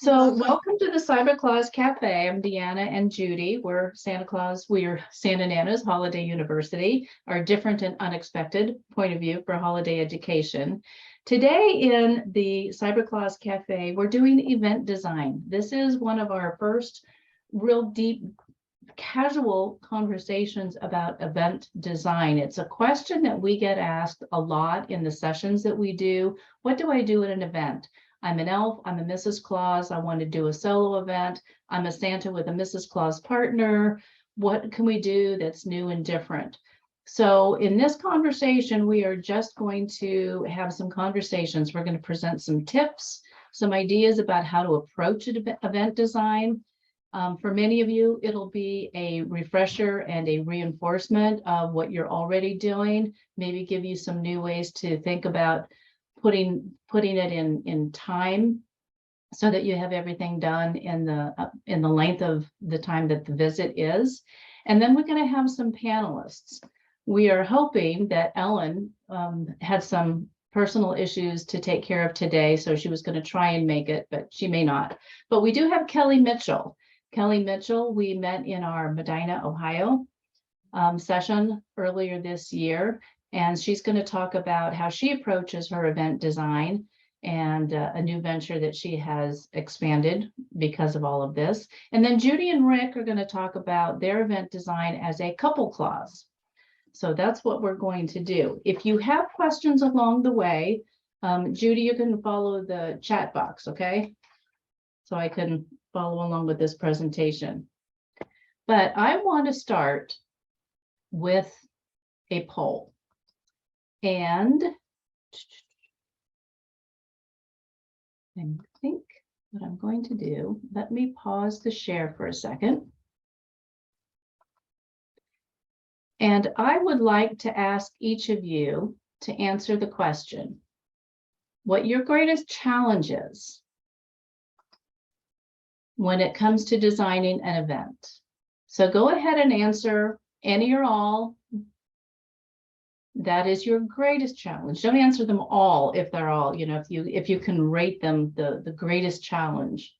So welcome to the Cyber Claus Cafe. I'm Deanna and Judy. We're Santa Nana's Holiday University, our different and unexpected point of view for holiday education. Today in the Cyber Claus Cafe, we're doing event design. This is one of our first real deep casual conversations about event design. It's a question that we get asked a lot in the sessions that we do. What do I do at an event? I'm an elf, I'm a Mrs. Claus, I want to do a solo event, I'm a Santa with a Mrs. Claus partner. What can we do that's new and different? So in this conversation, we are just going to have some conversations. We're going to present some tips, some ideas about how to approach event design. For many of you, it'll be a refresher and a reinforcement of what you're already doing, maybe give you some new ways to think about putting it in time so that you have everything done in the length of the time that the visit is. And then we're going to have some panelists. We are hoping that Ellen had some personal issues to take care of today, so she was going to try and make it, but she may not. But we do have Kelly Mitchell. Kelly Mitchell, we met in our Medina, Ohio session earlier this year, and she's going to talk about how she approaches her event design and a new venture that she has expanded because of all of this. And then Judy and Rick are going to talk about their event design as a couple clause. So that's what we're going to do. If you have questions along the way, Judy, you can follow the chat box, okay? So I can follow along with this presentation. But I want to start with a poll. And I think what I'm going to do, let me pause the share for a second. And I would like to ask each of you to answer the question, what your greatest challenge is when it comes to designing an event. So go ahead and answer any or all. That is your greatest challenge. Don't answer them all if they're all, if you can rate them the greatest challenge.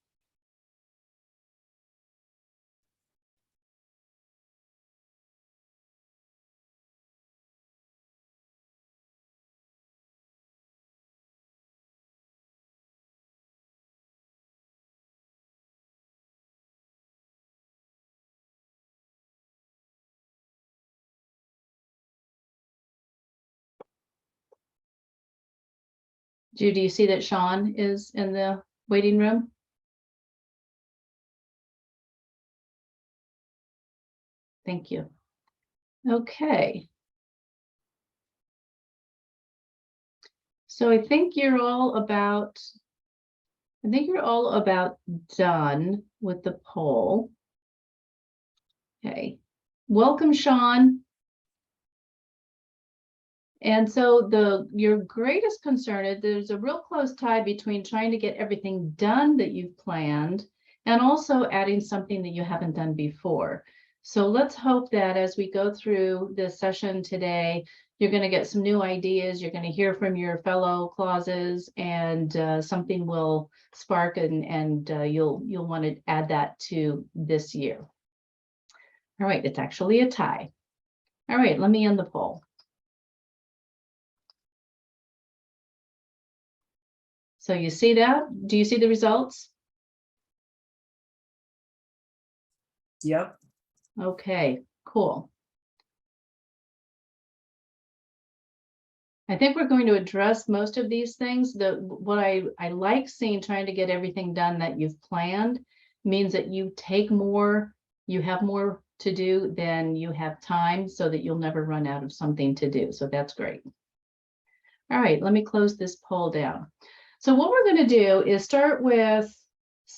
Judy, do you see that Sean is in the waiting room? Thank you. Okay. So I think you're all about done with the poll. Okay. Welcome, Sean. And so your greatest concern is there's a real close tie between trying to get everything done that you've planned and also adding something that you haven't done before. So let's hope that as we go through this session today, you're going to get some new ideas. You're going to hear from your fellow clauses, and something will spark, and you'll want to add that to this year. All right, it's actually a tie. All right, let me end the poll. So you see that? Do you see the results? Yep. Okay, cool. I think we're going to address most of these things. What I like seeing, trying to get everything done that you've planned, means that you have more to do than you have time, so that you'll never run out of something to do. So that's great. All right, let me close this poll down. So what we're going to do is start with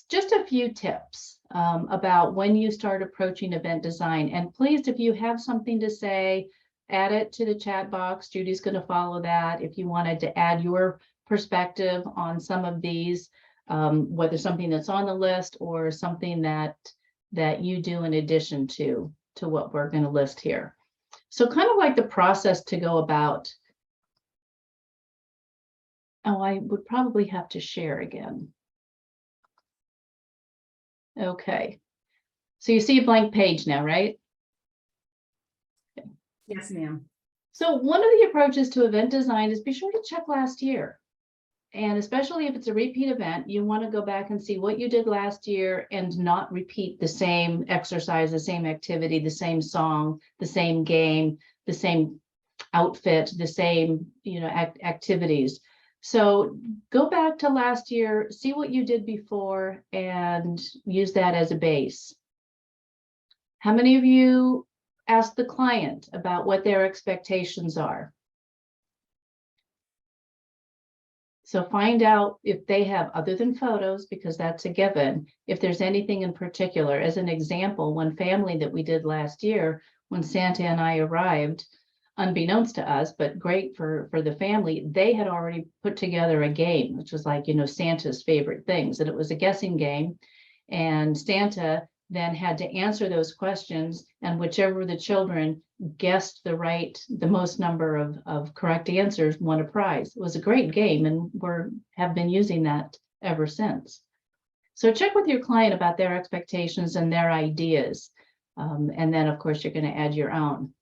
just a few tips about when you start approaching event design. And please, if you have something to say, add it to the chat box. Judy's going to follow that. If you wanted to add your perspective on some of these, whether something that's on the list or something that you do in addition to what we're going to list here. So kind of like the process to go about. Oh, I would probably have to share again. Okay. So you see a blank page now, right? Yes, ma'am. So one of the approaches to event design is be sure to check last year. And especially if it's a repeat event, you want to go back and see what you did last year and not repeat the same exercise, the same activity, the same song, the same game, the same outfit, the same, activities. So go back to last year, see what you did before and use that as a base. How many of you asked the client about what their expectations are? So find out if they have, other than photos, because that's a given, if there's anything in particular. As an example, one family that we did last year, when Santa and I arrived, unbeknownst to us, but great for the family, they had already put together a game, which was like, Santa's favorite things. And it was a guessing game. And Santa then had to answer those questions, and whichever the children guessed the most number of correct answers won a prize. It was a great game, and have been using that ever since. So check with your client about their expectations and their ideas. And then, of course, you're going to add your own.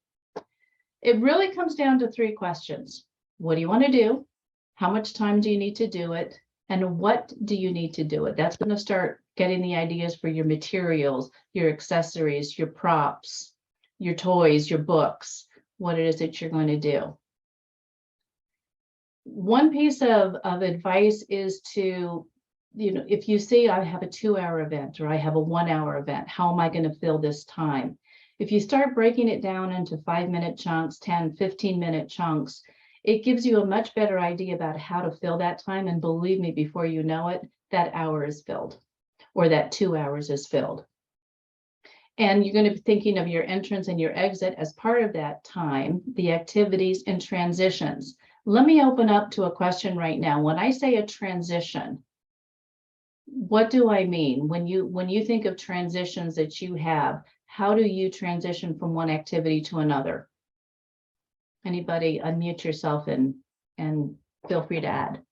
It really comes down to 3 questions. What do you want to do? How much time do you need to do it? And what do you need to do it? That's going to start getting the ideas for your materials, your accessories, your props, your toys, your books, what it is that you're going to do. One piece of advice is to, if you see I have a 2-hour event or I have a 1-hour event, how am I going to fill this time? If you start breaking it down into 5-minute chunks, 10, 15-minute chunks, it gives you a much better idea about how to fill that time. And believe me, before you know it, that hour is filled, or that 2 hours is filled. And you're going to be thinking of your entrance and your exit as part of that time, the activities and transitions. Let me open up to a question right now. When I say a transition, what do I mean? When you think of transitions that you have, how do you transition from one activity to another? Anybody unmute yourself and feel free to add.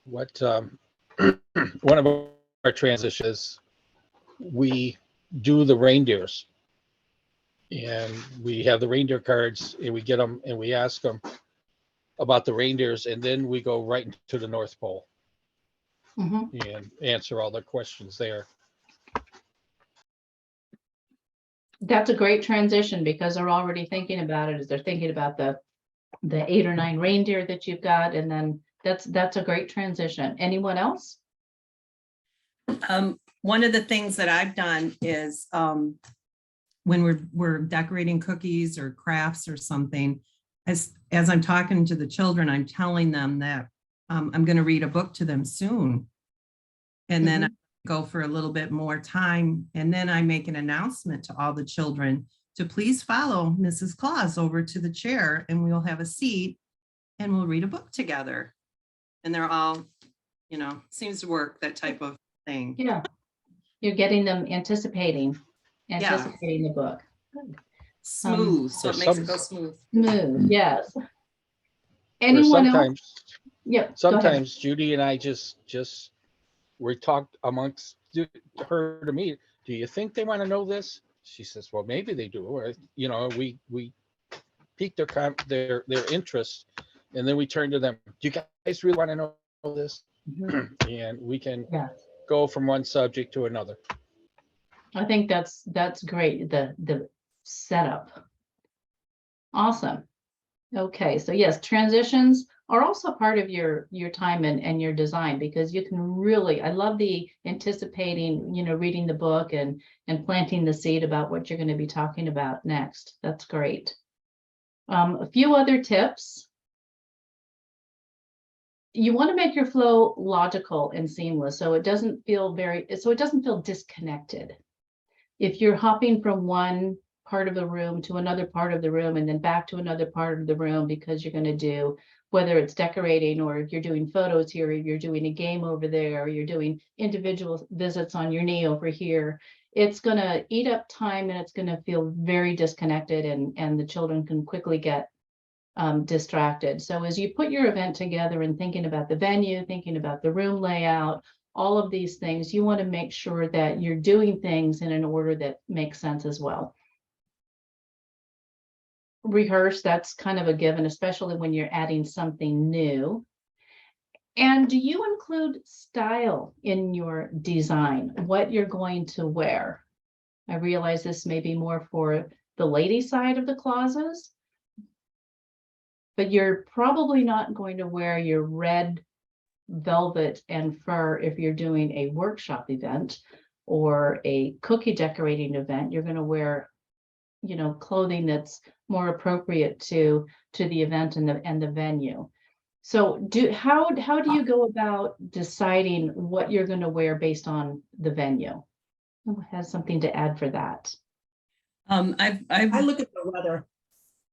What one of our transitions, we do the reindeers, and we have the reindeer cards, and we get them and we ask them about the reindeers, and then we go right into the North Pole and answer all the questions there. That's a great transition, because they're already thinking about it as they're thinking about the 8 or 9 reindeer that you've got, and then that's a great transition. Anyone else? One of the things that I've done is when we're decorating cookies or crafts or something, as I'm talking to the children, I'm telling them that I'm going to read a book to them soon. And then I go for a little bit more time. And then I make an announcement to all the children to please follow Mrs. Claus over to the chair, and we'll have a seat and we'll read a book together. And they're all, seems to work, that type of thing. Yeah. You're getting them anticipating the book. Good. Smooth. So it makes it go smooth. Smooth, yes. Anyone else? Yeah. Sometimes Judy and I we talked amongst her to me. Do you think they want to know this? She says, well, maybe they do. Or, we pique their interest, and then we turn to them. Do you guys really want to know this? And we can go from one subject to another. I think that's great. The setup. Awesome. Okay, so yes, transitions are also part of your time and your design, because you can really, I love the anticipating, reading the book and planting the seed about what you're going to be talking about next. That's great. A few other tips. You want to make your flow logical and seamless, so it doesn't feel disconnected. If you're hopping from one part of the room to another part of the room and then back to another part of the room, because you're going to do, whether it's decorating or you're doing photos here, or you're doing a game over there, or you're doing individual visits on your knee over here, it's going to eat up time and it's going to feel very disconnected, and the children can quickly get distracted. So as you put your event together and thinking about the venue, thinking about the room layout, all of these things, you want to make sure that you're doing things in an order that makes sense as well. Rehearse, that's kind of a given, especially when you're adding something new. And do you include style in your design, what you're going to wear? I realize this may be more for the lady side of the closets, but you're probably not going to wear your red velvet and fur if you're doing a workshop event or a cookie decorating event. You're going to wear, you know, clothing that's more appropriate to the event and the venue. So how do you go about deciding what you're going to wear based on the venue? Who has something to add for that? I look at the weather.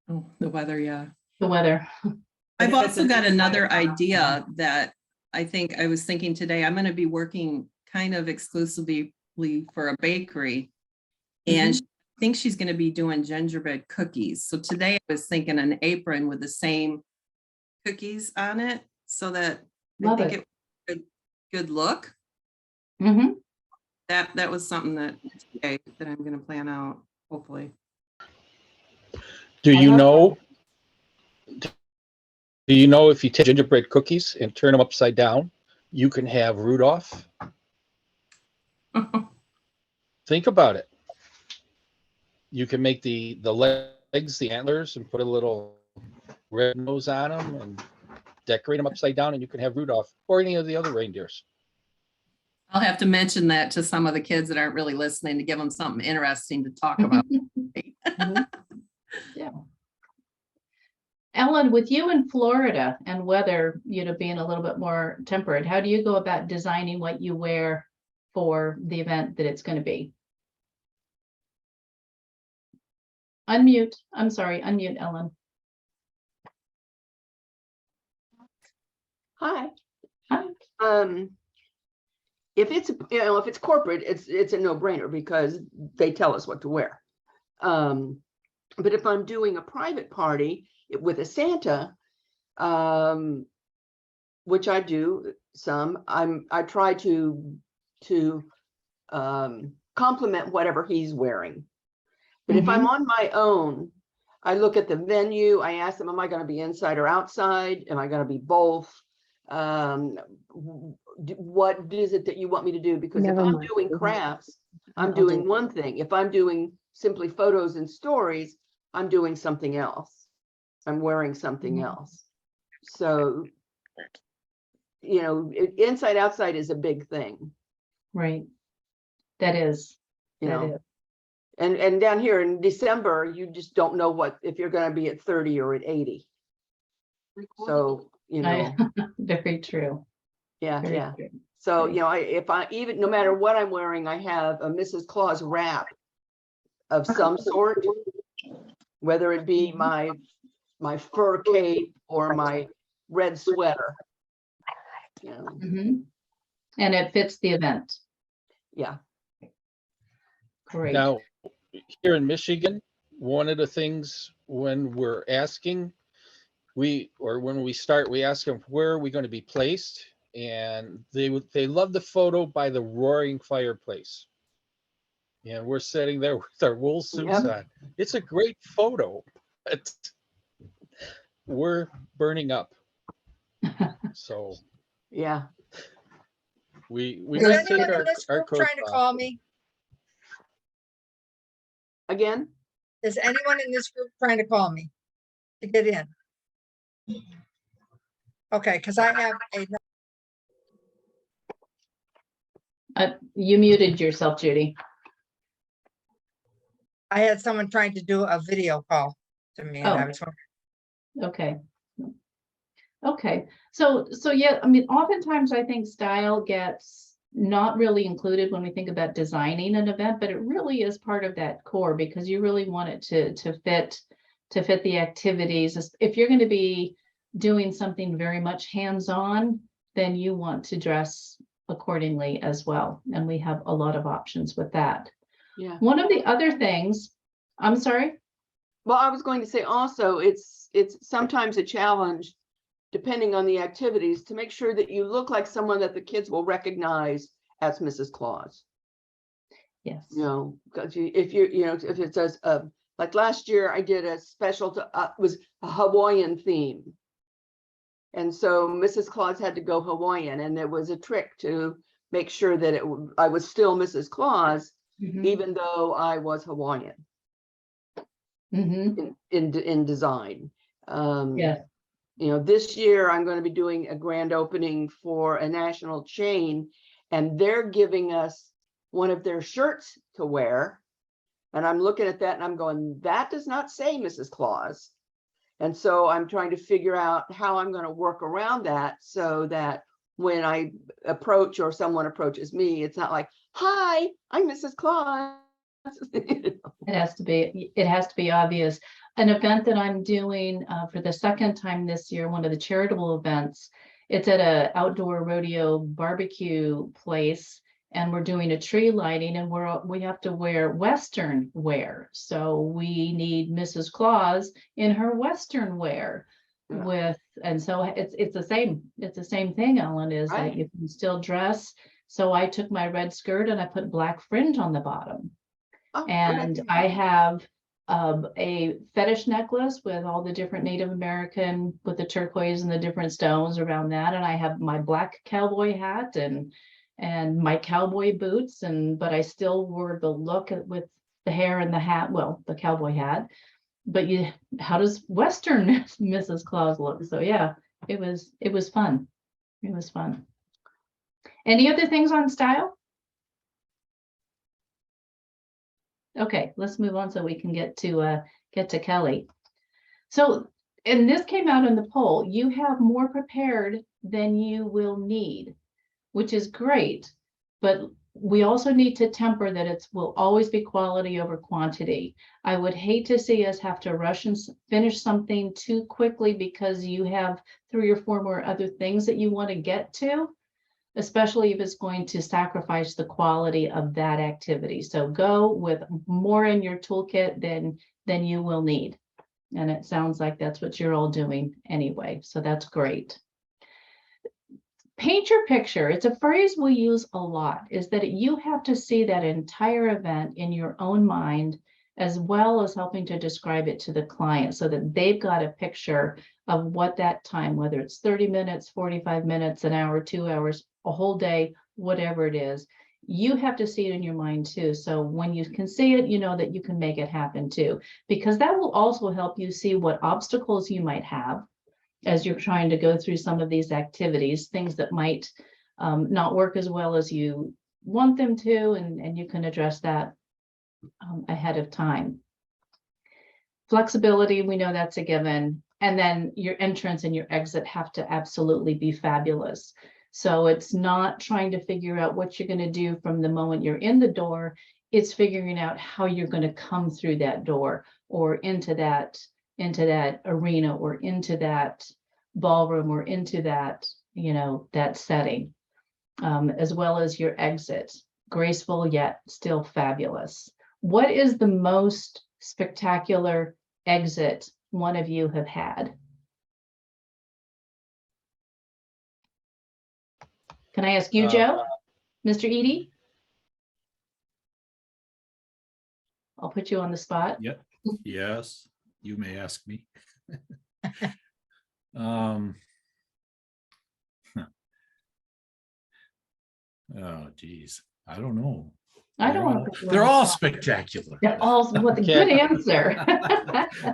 Oh, the weather, yeah. The weather. I've if it's also a got nice another weather, idea that I think I was thinking today. I'm going to be working kind of exclusively for a bakery. And I think she's going to be doing gingerbread cookies. So today I was thinking an apron with the same cookies on it, so that Love I think it. it was a good look. Mm-hmm. That was something that I'm going to plan out, hopefully. Do I you love know? Do you know if you take gingerbread cookies and turn them upside down, you can have Rudolph? Think about it. You can make the legs, the antlers, and put a little red nose on them and decorate them upside down, and you can have Rudolph or any of the other reindeers. I'll have to mention that to some of the kids that aren't really listening to give them something interesting to talk about. Yeah. Ellen, with you in Florida and weather, you know, being a little bit more temperate, how do you go about designing what you wear for the event that it's going to be? Unmute. I'm sorry, unmute, Ellen. Hi. Hi. If it's, you know, if it's corporate, it's a no-brainer because they tell us what to wear. But if I'm doing a private party with a Santa, which I do some, I try to complement whatever he's wearing. But if I'm on my own, I look at the venue, I ask them, am I going to be inside or outside? Am I going to be both? What is it that you want me to do? Because if I'm doing crafts, I'm doing one thing. If I'm doing simply photos and stories, I'm doing something else. I'm wearing something else. So, you know, inside outside is a big thing. Right. That is. You That know. is. And down here in December, you just don't know what if you're going to be at 30 or at 80. So, you know, Very true. yeah, Very yeah. true. So, you know, if I even no matter what I'm wearing, I have a Mrs. Claus wrap of some sort, whether it be my fur cape or my red sweater. You know, And it fits the event. yeah. Great. Now, here in Michigan, one of the things when we're asking, when we start, we ask them where are we going to be placed, and they love the photo by the roaring fireplace. And we're sitting there with our wool suits on. It's a great photo, but we're burning up. So Yeah. we Is might take anyone in this our group coat trying to off. call me? Again, Is anyone in this group trying to call me to get in? Okay, because I have You muted yourself, Judy. I had someone trying to do a video call to me and I Oh. was wondering. Okay. Okay. So yeah, I mean, oftentimes I think style gets not really included when we think about designing an event, but it really is part of that core because you really want it to fit the activities. If you're going to be doing something very much hands-on, then you want to dress accordingly as well. And we have a lot of options with that. yeah. One of the other things, I'm sorry. Well, I was going to say also, it's sometimes a challenge, depending on the activities, to make sure that you look like someone that the kids will recognize as Mrs. Claus. Yes. You know, because if if it says, like last year, I did a special was a Hawaiian theme. And so Mrs. Claus had to go Hawaiian, and there was a trick to make sure that I was still Mrs. Claus, Mhm. even though I was Hawaiian Mhm. in design. Yeah. You know, this year I'm going to be doing a grand opening for a national chain, and they're giving us one of their shirts to wear. And I'm looking at that and I'm going, that does not say Mrs. Claus. And so I'm trying to figure out how I'm going to work around that so that when I approach or someone approaches me, it's not like, hi, I'm Mrs. Claus. It has to be obvious. An event that I'm doing for the second time this year, one of the charitable events, it's at a outdoor rodeo barbecue place, and we're doing a tree lighting, and we have to wear Western wear. So we need Mrs. Claus in her Western wear Yeah. and so it's the same thing, Ellen, is that Right. you can still dress. So I took my red skirt and I put black fringe on the bottom. Oh, good And idea. I have a fetish necklace with all the different Native American, with the turquoise and the different stones around that. And I have my black cowboy hat and my cowboy boots. But I still wore the look with the hair and the hat, well, the cowboy hat. But how does Western Mrs. Claus look? So yeah, it was fun. It was fun. Any other things on style? Okay, let's move on so we can get to Kelly. So, and this came out in the poll, you have more prepared than you will need, which is great. But we also need to temper that it will always be quality over quantity. I would hate to see us have to rush and finish something too quickly because you have 3 or 4 more other things that you want to get to, especially if it's going to sacrifice the quality of that activity. So go with more in your toolkit than you will need. And it sounds like that's what you're all doing anyway. So that's great. Paint your picture. It's a phrase we use a lot, is that you have to see that entire event in your own mind, as well as helping to describe it to the client so that they've got a picture of what that time, whether it's 30 minutes, 45 minutes, an hour, 2 hours, a whole day, whatever it is, you have to see it in your mind too. So when you can see it, you know that you can make it happen too, because that will also help you see what obstacles you might have as you're trying to go through some of these activities, things that might not work as well as you want them to, and you can address that ahead of time. Flexibility, we know that's a given. And then your entrance and your exit have to absolutely be fabulous. So it's not trying to figure out what you're going to do from the moment you're in the door. It's figuring out how you're going to come through that door or into that arena or into that ballroom or into that, that setting, as well as your exit, graceful yet still fabulous. What is the most spectacular exit one of you have had? Can I ask you, Joe? Mr. Eady? I'll put you on the spot. Yep. Yes, you may ask me. Oh, geez. I don't know. I don't want to put you on They're the all spot. spectacular. They're all, what a good answer.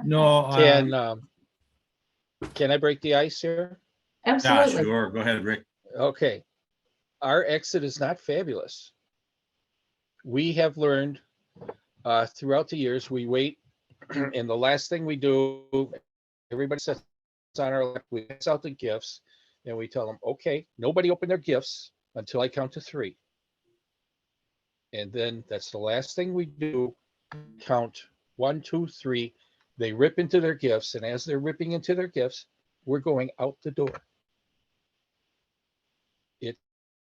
No, Can I break the ice here? yeah, Absolutely. sure. Go ahead, Rick. Okay. Our exit is not fabulous. We have learned throughout the years, we wait, and the last thing we do, everybody sits on our lap, we pass out the gifts, and we tell them, okay, nobody open their gifts until I count to 3. And then that's the last thing we do, count 1, 2, 3. They rip into their gifts, and as they're ripping into their gifts, we're going out the door.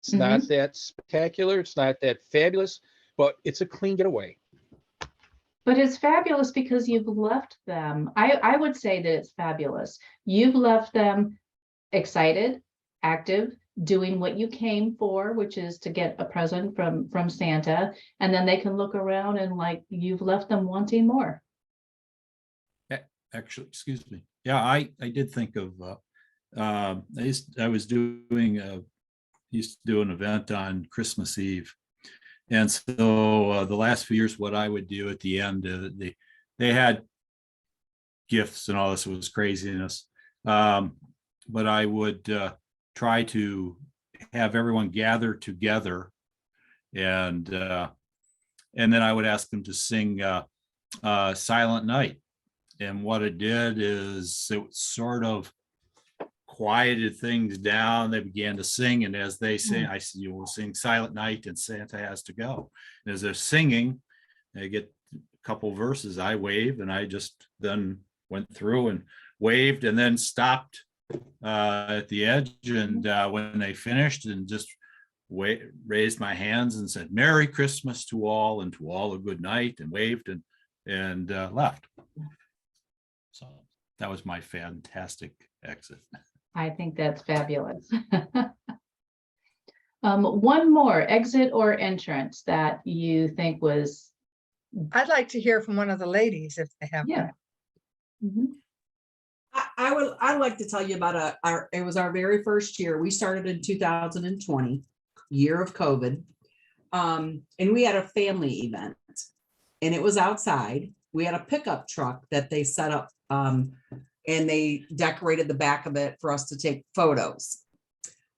It's not that spectacular, it's not that fabulous, but it's a clean getaway. But it's fabulous because you've left them. I would say that it's fabulous. You've left them excited, active, doing what you came for, which is to get a present from Santa. And then they can look around and like you've left them wanting more. Actually, excuse me. Yeah, I did think of, I was doing, used to do an event on Christmas Eve. And so the last few years, what I would do at the end, they had gifts and all this, was craziness. But I would try to have everyone gather together, and then I would ask them to sing Silent Night. And what it did is it sort of quieted things down. They began to sing, and as they sing, I said, "You will sing Silent Night, and Santa has to go." And as they're singing, they get a couple verses. I wave, and I just then went through and waved, and then stopped at the edge. And when they finished, and just raised my hands and said, "Merry Christmas to all, and to all a good night," and waved and left. So that was my fantastic exit. I think that's fabulous. One more, exit or entrance that you think was, I'd like to hear from one of the ladies if they have. yeah. one. Mhm. I'd like to tell you about it was our very first year. We started in 2020, year of COVID. And we had a family event, and it was outside. We had a pickup truck that they set up, and they decorated the back of it for us to take photos.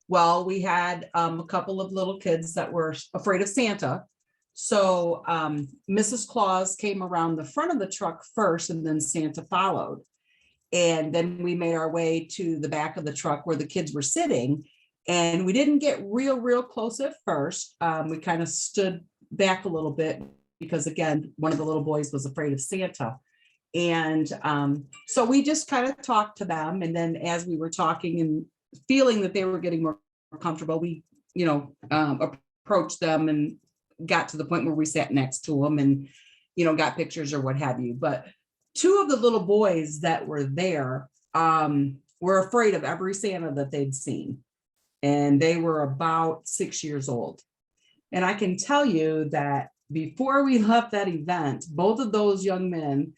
Well, we had a couple of little kids that were afraid of Santa. So Mrs. Claus came around the front of the truck first, and then Santa followed. And then we made our way to the back of the truck where the kids were sitting. And we didn't get real close at first. We kind of stood back a little bit because, again, one of the little boys was afraid of Santa. And so we just kind of talked to them. And then as we were talking and feeling that they were getting more comfortable, we, approached them and got to the point where we sat next to them and, got pictures or what have you. But two of the little boys that were there were afraid of every Santa that they'd seen. And they were about 6 years old. And I can tell you that before we left that event, both of those young men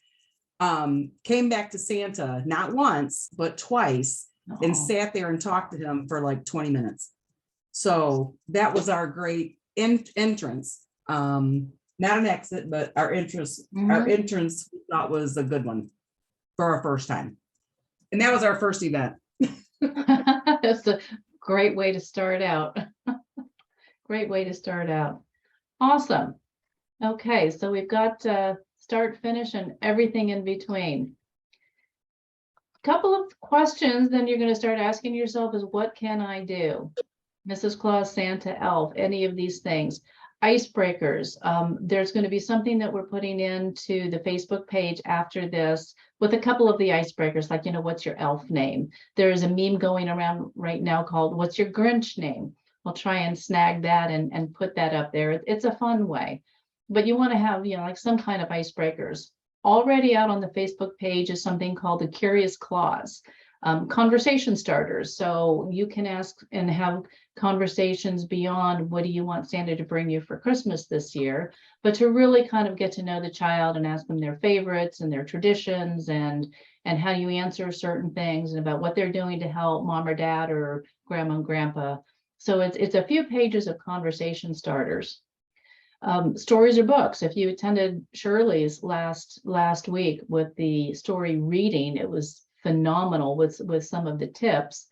came back to Santa, not once, but twice, and sat there and talked to him for like 20 minutes. So that was our great entrance. Not an exit, but our entrance, our entrance we thought was a good one for our first time. And that was our first event. That's a great way to start out. Great way to start out. Awesome. Okay, so we've got start, finish, and everything in between. Couple of questions then you're going to start asking yourself is, what can I do? Mrs. Claus, Santa, Elf, any of these things. Icebreakers. There's going to be something that we're putting into the Facebook page after this with a couple of the icebreakers, like, what's your elf name? There's a meme going around right now called, what's your Grinch name? I'll try and snag that and put that up there. It's a fun way, but you want to have, like some kind of icebreakers. Already out on the Facebook page is something called the Curious Claus. Conversation starters. So you can ask and have conversations beyond what do you want Santa to bring you for Christmas this year, but to really kind of get to know the child and ask them their favorites and their traditions and how you answer certain things and about what they're doing to help mom or dad or grandma and grandpa. So it's a few pages of conversation starters. Stories or books. If you attended Shirley's last week with the story reading, it was phenomenal with some of the tips.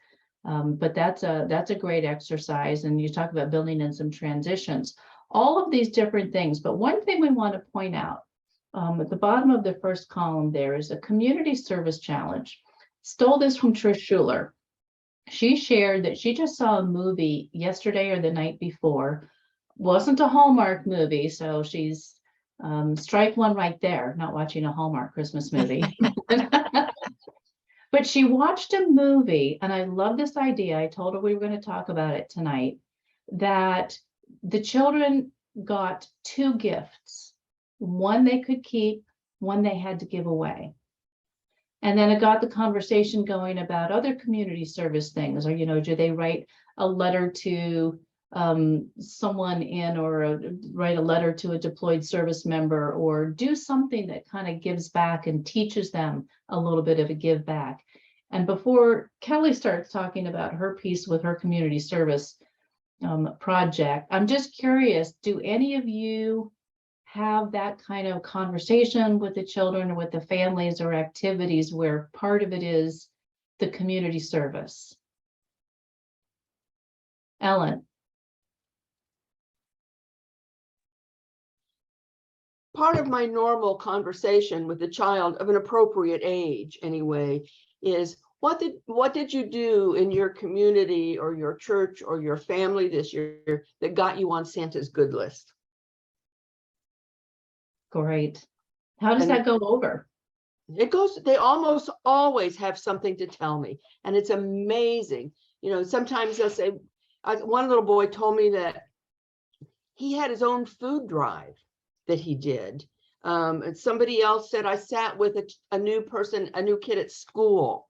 But that's a great exercise. And you talk about building in some transitions, all of these different things. But one thing we want to point out at the bottom of the first column, there is a community service challenge. Stole this from Trish Schuler. She shared that she just saw a movie yesterday or the night before. Wasn't a Hallmark movie, so she's strike one right there, not watching a Hallmark Christmas movie. But she watched a movie, and I love this idea. I told her we were going to talk about it tonight, that the children got 2 gifts one they could keep, one they had to give away. And then it got the conversation going about other community service things, or, do they write a letter to someone in, or write a letter to a deployed service member, or do something that kind of gives back and teaches them a little bit of a give back. And before Kelly starts talking about her piece with her community service project, I'm just curious, do any of you have that kind of conversation with the children or with the families, or activities where part of it is the community service? Ellen? Part of my normal conversation with a child of an appropriate age anyway is, what did you do in your community or your church or your family this year that got you on Santa's good list? Great. How does And that go over? they almost always have something to tell me, and it's amazing. Sometimes they'll say, one little boy told me that he had his own food drive that he did. And somebody else said, I sat with a new kid at school.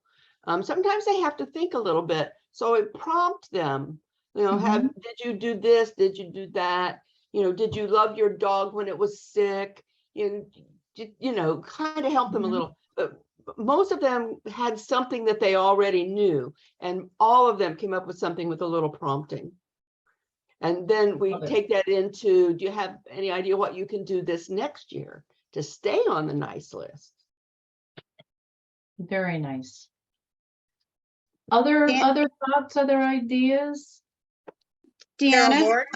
Sometimes they have to think a little bit. So it prompts them, did you do this? Did you do that? Did you love your dog when it was sick? Kind of help them a little. But most of them had something that they already knew, and all of them came up with something with a little prompting. And then we take that into, do you have any idea what you can do this next year to stay on the nice list? Very nice. Other thoughts, other ideas? Carol Deanna, Ward?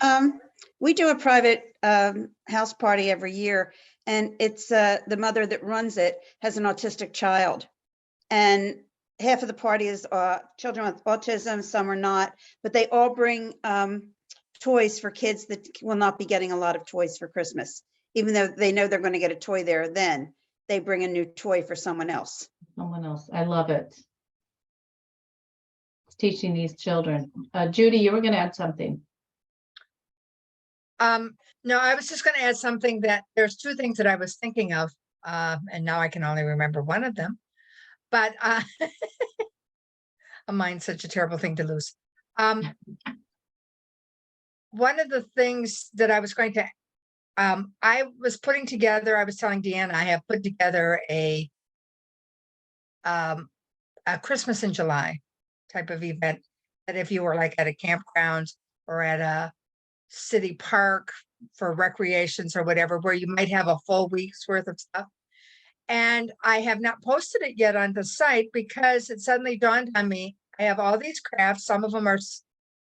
we do a private house party every year, and it's the mother that runs it has an autistic child, and half of the party is children with autism, some are not, but they all bring toys for kids that will not be getting a lot of toys for Christmas, even though they know they're going to get a toy there. Then they bring a new toy for someone else. Someone else. I love it. It's teaching these children. Judy, you were going to add something. No, I was just going to add something, that there's two things that I was thinking of, and now I can only remember one of them, but a mind's such a terrible thing to lose. One of the things that I was going to, I was telling Deanna, I have put together a Christmas in July type of event, that if you were like at a campground or at a city park for recreations or whatever, where you might have a full week's worth of stuff. And I have not posted it yet on the site because it suddenly dawned on me, I have all these crafts. Some of them are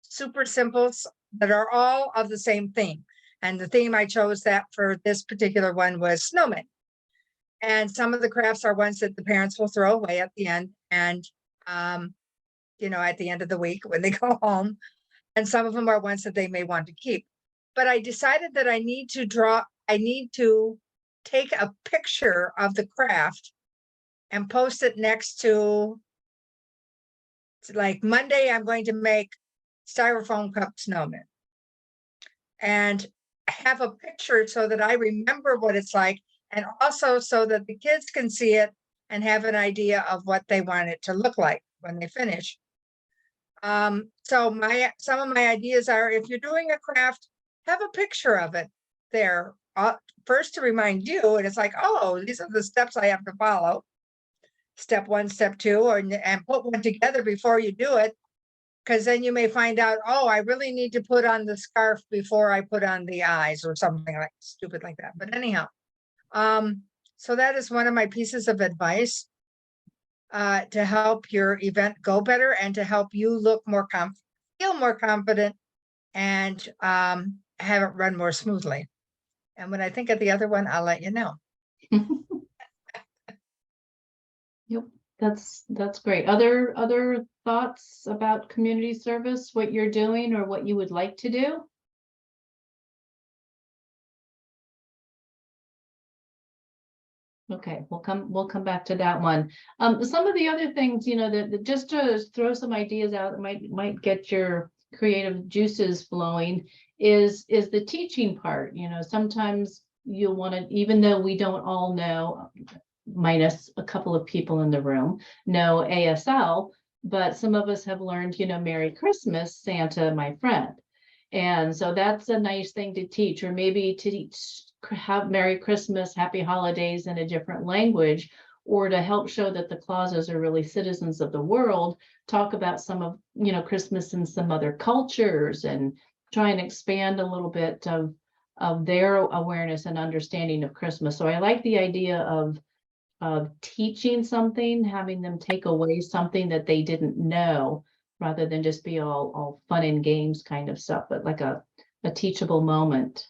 super simple, that are all of the same theme. And the theme I chose that for this particular one was snowmen. And some of the crafts are ones that the parents will throw away at the end. And, at the end of the week when they go home. And some of them are ones that they may want to keep. But I decided that I need to take a picture of the craft and post it next to, like, Monday, I'm going to make styrofoam cup snowmen. And have a picture so that I remember what it's like, and also so that the kids can see it and have an idea of what they want it to look like when they finish. So some of my ideas are, if you're doing a craft, have a picture of it there, first to remind you, and it's like, oh, these are the steps I have to follow. Step 1, step 2, and put one together before you do it. Because then you may find out, oh, I really need to put on the scarf before I put on the eyes, or something like stupid like that. But anyhow, so that is one of my pieces of advice to help your event go better and to help you look more feel more confident, and have it run more smoothly. And when I think of the other one, I'll let you know. Yep, that's great. Other thoughts about community service, what you're doing or what you would like to do? Okay, we'll come back to that one. Some of the other things, that just to throw some ideas out that might get your creative juices flowing is the teaching part. Sometimes you'll want to, even though we don't all know, minus a couple of people in the room, know ASL, but some of us have learned, Merry Christmas, Santa, my friend. And so that's a nice thing to teach, or maybe to teach, have Merry Christmas, Happy Holidays in a different language, or to help show that the Clauses are really citizens of the world, talk about some of, Christmas in some other cultures and try and expand a little bit of their awareness and understanding of Christmas. So I like the idea of teaching something, having them take away something that they didn't know, rather than just be all fun and games kind of stuff, but like a teachable moment.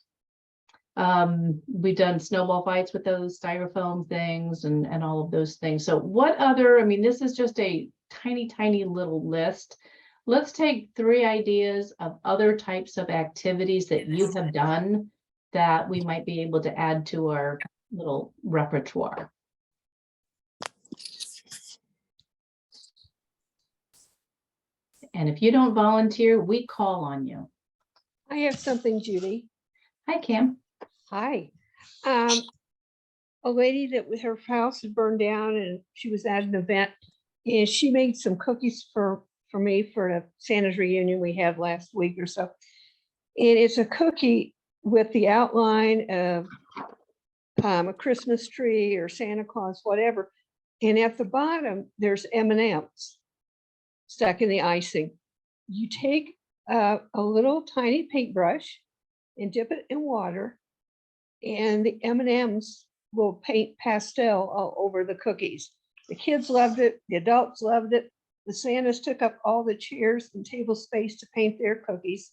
We've done snowball fights with those styrofoam things and all of those things. So what other, I mean, this is just a tiny little list. Let's take 3 ideas of other types of activities that you have done that we might be able to add to our little repertoire. And if you don't volunteer, we call on you. I have something, Judy. Hi, Cam. Hi. A lady that with her house had burned down and she was at an event and she made some cookies for me for the Santa's reunion we had last week or so. And it's a cookie with the outline of a Christmas tree or Santa Claus, whatever. And at the bottom, there's M&Ms stuck in the icing. You take a little tiny paintbrush and dip it in water, and the M&Ms will paint pastel all over the cookies. The kids loved it. The adults loved it. The Santas took up all the chairs and table space to paint their cookies.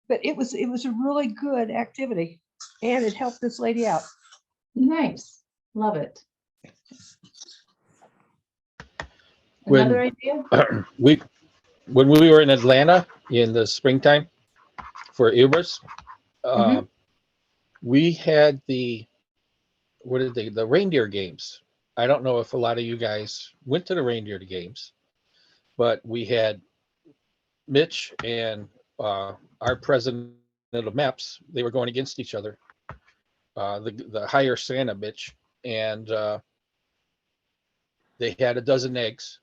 But it was a really good activity, and it helped this lady out. Nice. Love it. When- Another idea? When we were in Atlanta in the springtime for Ibris, we had the reindeer games. I don't know if a lot of you guys went to the reindeer games, but we had Mitch and our president of MEPS. They were going against each other. The higher Santa, Mitch, and they had a dozen eggs,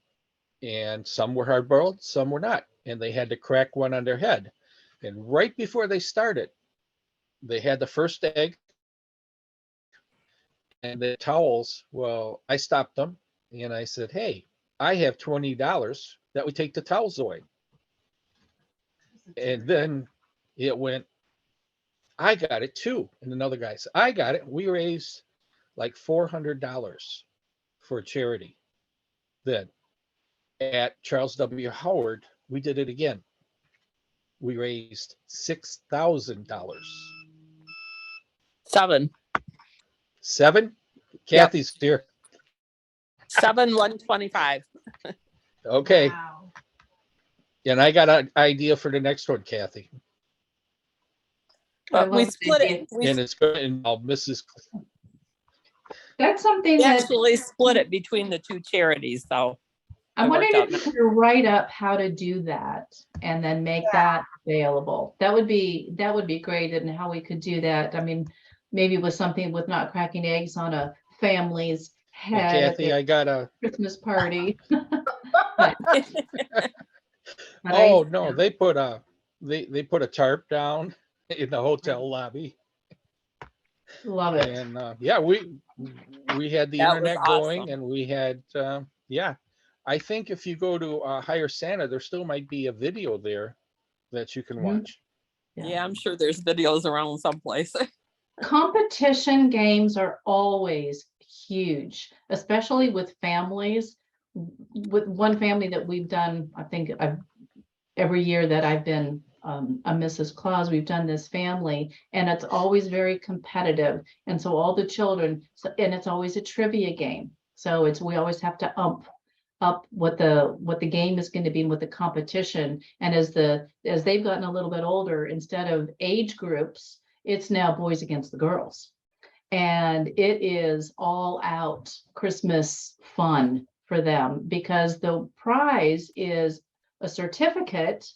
and some were hard boiled, some were not, and they had to crack one on their head. And right before they started, they had the first egg and the towels. Well, I stopped them and I said, "Hey, I have $20 that would take the towels away." And then it went, "I got it too." And another guy said, "I got it." We raised like $400 for charity. Then at Charles W. Howard, we did it again. We raised $6,000. 7. 7? Kathy's here. 125. Okay. Wow. And I got an idea for the next one, Kathy. But we love split that. it. And it's going to involve Mrs. That's something We that actually split it between the 2 charities, so. I'm it worked wondering out if you could write up how to do that and then make that available. That would be great, and how we could do that. I mean, maybe with something with not cracking eggs on a family's And head at Kathy, their I got a, Christmas party. But oh no, they put a tarp down in the hotel lobby. love it. And yeah, we had the That was internet going, awesome. and we had yeah. I think if you go to Hire Santa, there still might be a video there that you can Mhm. watch. Yeah, I'm sure there's videos around someplace. Competition games are always huge, especially with families. With one family that we've done, I think every year that I've been a Mrs. Claus, we've done this family, and it's always very competitive. And so all the children, and it's always a trivia game. So we always have to up what the game is going to be and what the competition. And as they've gotten a little bit older, instead of age groups, it's now boys against the girls. And it is all out Christmas fun for them, because the prize is a certificate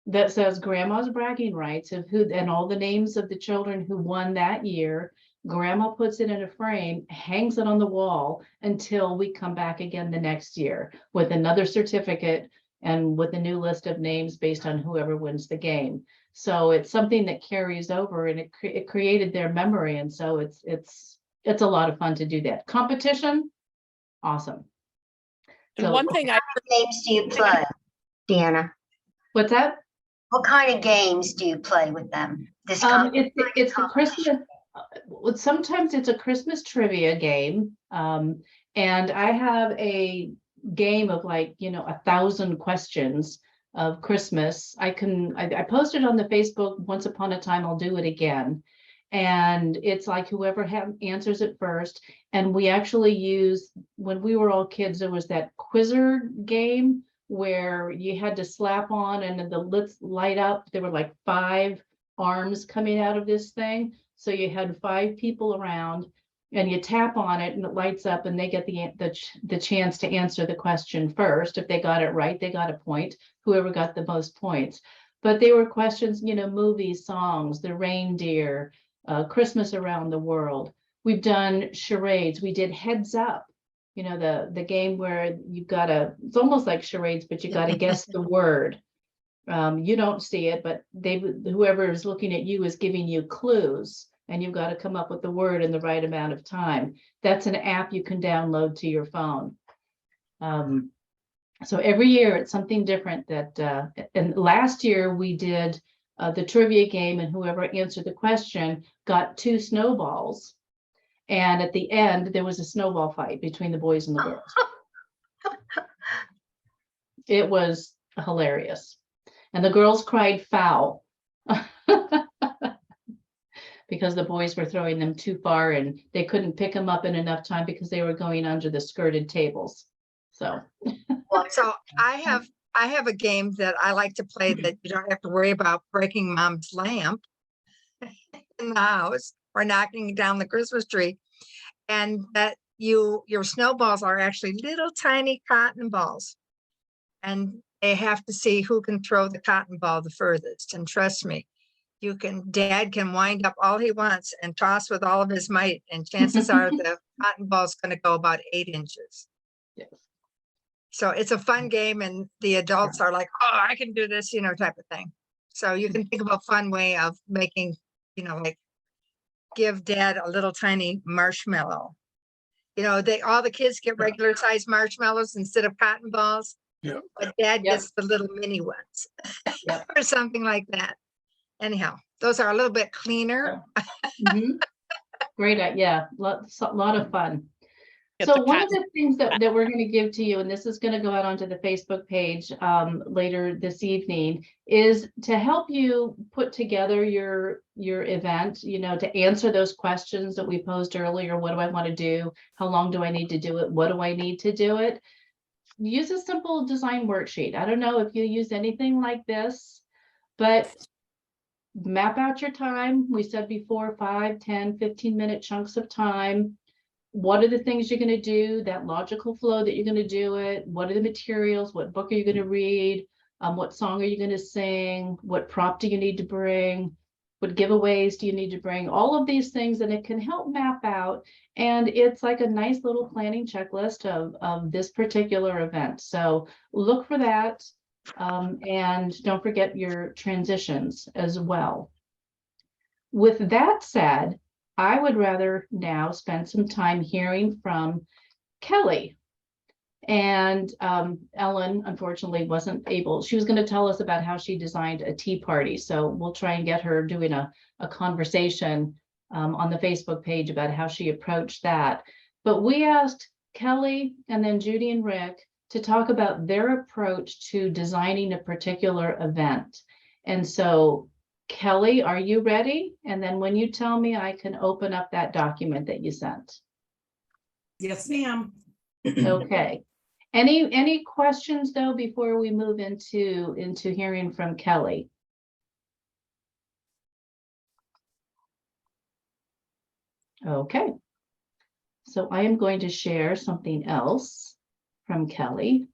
that says grandma's bragging rights of who, and all the names of the children who won that year. Grandma puts it in a frame, hangs it on the wall until we come back again the next year with another certificate and with a new list of names based on whoever wins the game. So it's something that carries over, and it created their memory. And so it's a lot of fun to do that. Competition, awesome. And So- one thing I, Games do you play, Deanna? What's that? What kind of games do you play with them? This It's the Christmas, sometimes it's a Christmas trivia game. And I have a game of 1,000 questions of Christmas. I posted on the Facebook once upon a time, I'll do it again. And it's like whoever answers it first. And we actually use, when we were all kids, there was that Quizzer game where you had to slap on and then the lids light up. There were like 5 arms coming out of this thing. So you had 5 people around and you tap on it and it lights up and they get the chance to answer the question first. If they got it right, they got a point, whoever got the most points. But they were questions, movies, songs, the reindeer, Christmas around the world. We've done charades. We did Heads Up, the game where it's almost like charades, but you got to guess the word. You don't see it, but whoever is looking at you is giving you clues, and you've got to come up with the word in the right amount of time. That's an app you can download to your phone. So every year it's something different and last year we did the trivia game, and whoever answered the question got 2 snowballs. And at the end, there was a snowball fight between the boys and the girls. It was hilarious. And the girls cried foul because the boys were throwing them too far and they couldn't pick them up in enough time because they were going under the skirted tables. So I have a game that I like to play that you don't have to worry about breaking mom's lamp in the house or knocking down the Christmas tree. And that your snowballs are actually little tiny cotton balls. And they have to see who can throw the cotton ball the furthest. And trust me, Dad can wind up all he wants and toss with all of his might. And chances are the cotton ball's going to go about 8 inches. yes. So it's a fun game, and the adults are like, oh, I can do this, type of thing. So you can think of a fun way of making, give Dad a little tiny marshmallow. All the kids get regular sized marshmallows instead of cotton balls. Yep. But Dad Yep. gets the little mini ones Yep. or something like that. Anyhow, those are a little bit cleaner. Mhm. Great, yeah, lot of fun. Get So the one of cotton- the things that we're going to give to you, and this is going to go out onto the Facebook page later this evening, is to help you put together your event, to answer those questions that we posed earlier. What do I want to do? How long do I need to do it? What do I need to do it? Use a simple design worksheet. I don't know if you use anything like this, but map out your time. We said before, 5, 10, 15-minute chunks of time. What are the things you're going to do, that logical flow that you're going to do it? What are the materials? What book are you going to read? What song are you going to sing? What prop do you need to bring? What giveaways do you need to bring? All of these things, and it can help map out. And it's like a nice little planning checklist of this particular event. So look for that. And don't forget your transitions as well. With that said, I would rather now spend some time hearing from Kelly. And Ellen, unfortunately, wasn't able. She was going to tell us about how she designed a tea party. So we'll try and get her doing a conversation on the Facebook page about how she approached that. But we asked Kelly and then Judy and Rick to talk about their approach to designing a particular event. And so Kelly, are you ready? And then when you tell me, I can open up that document that you sent. Yes, ma'am. Okay. Any questions though, before we move into hearing from Kelly? Okay. So I am going to share something else from Kelly.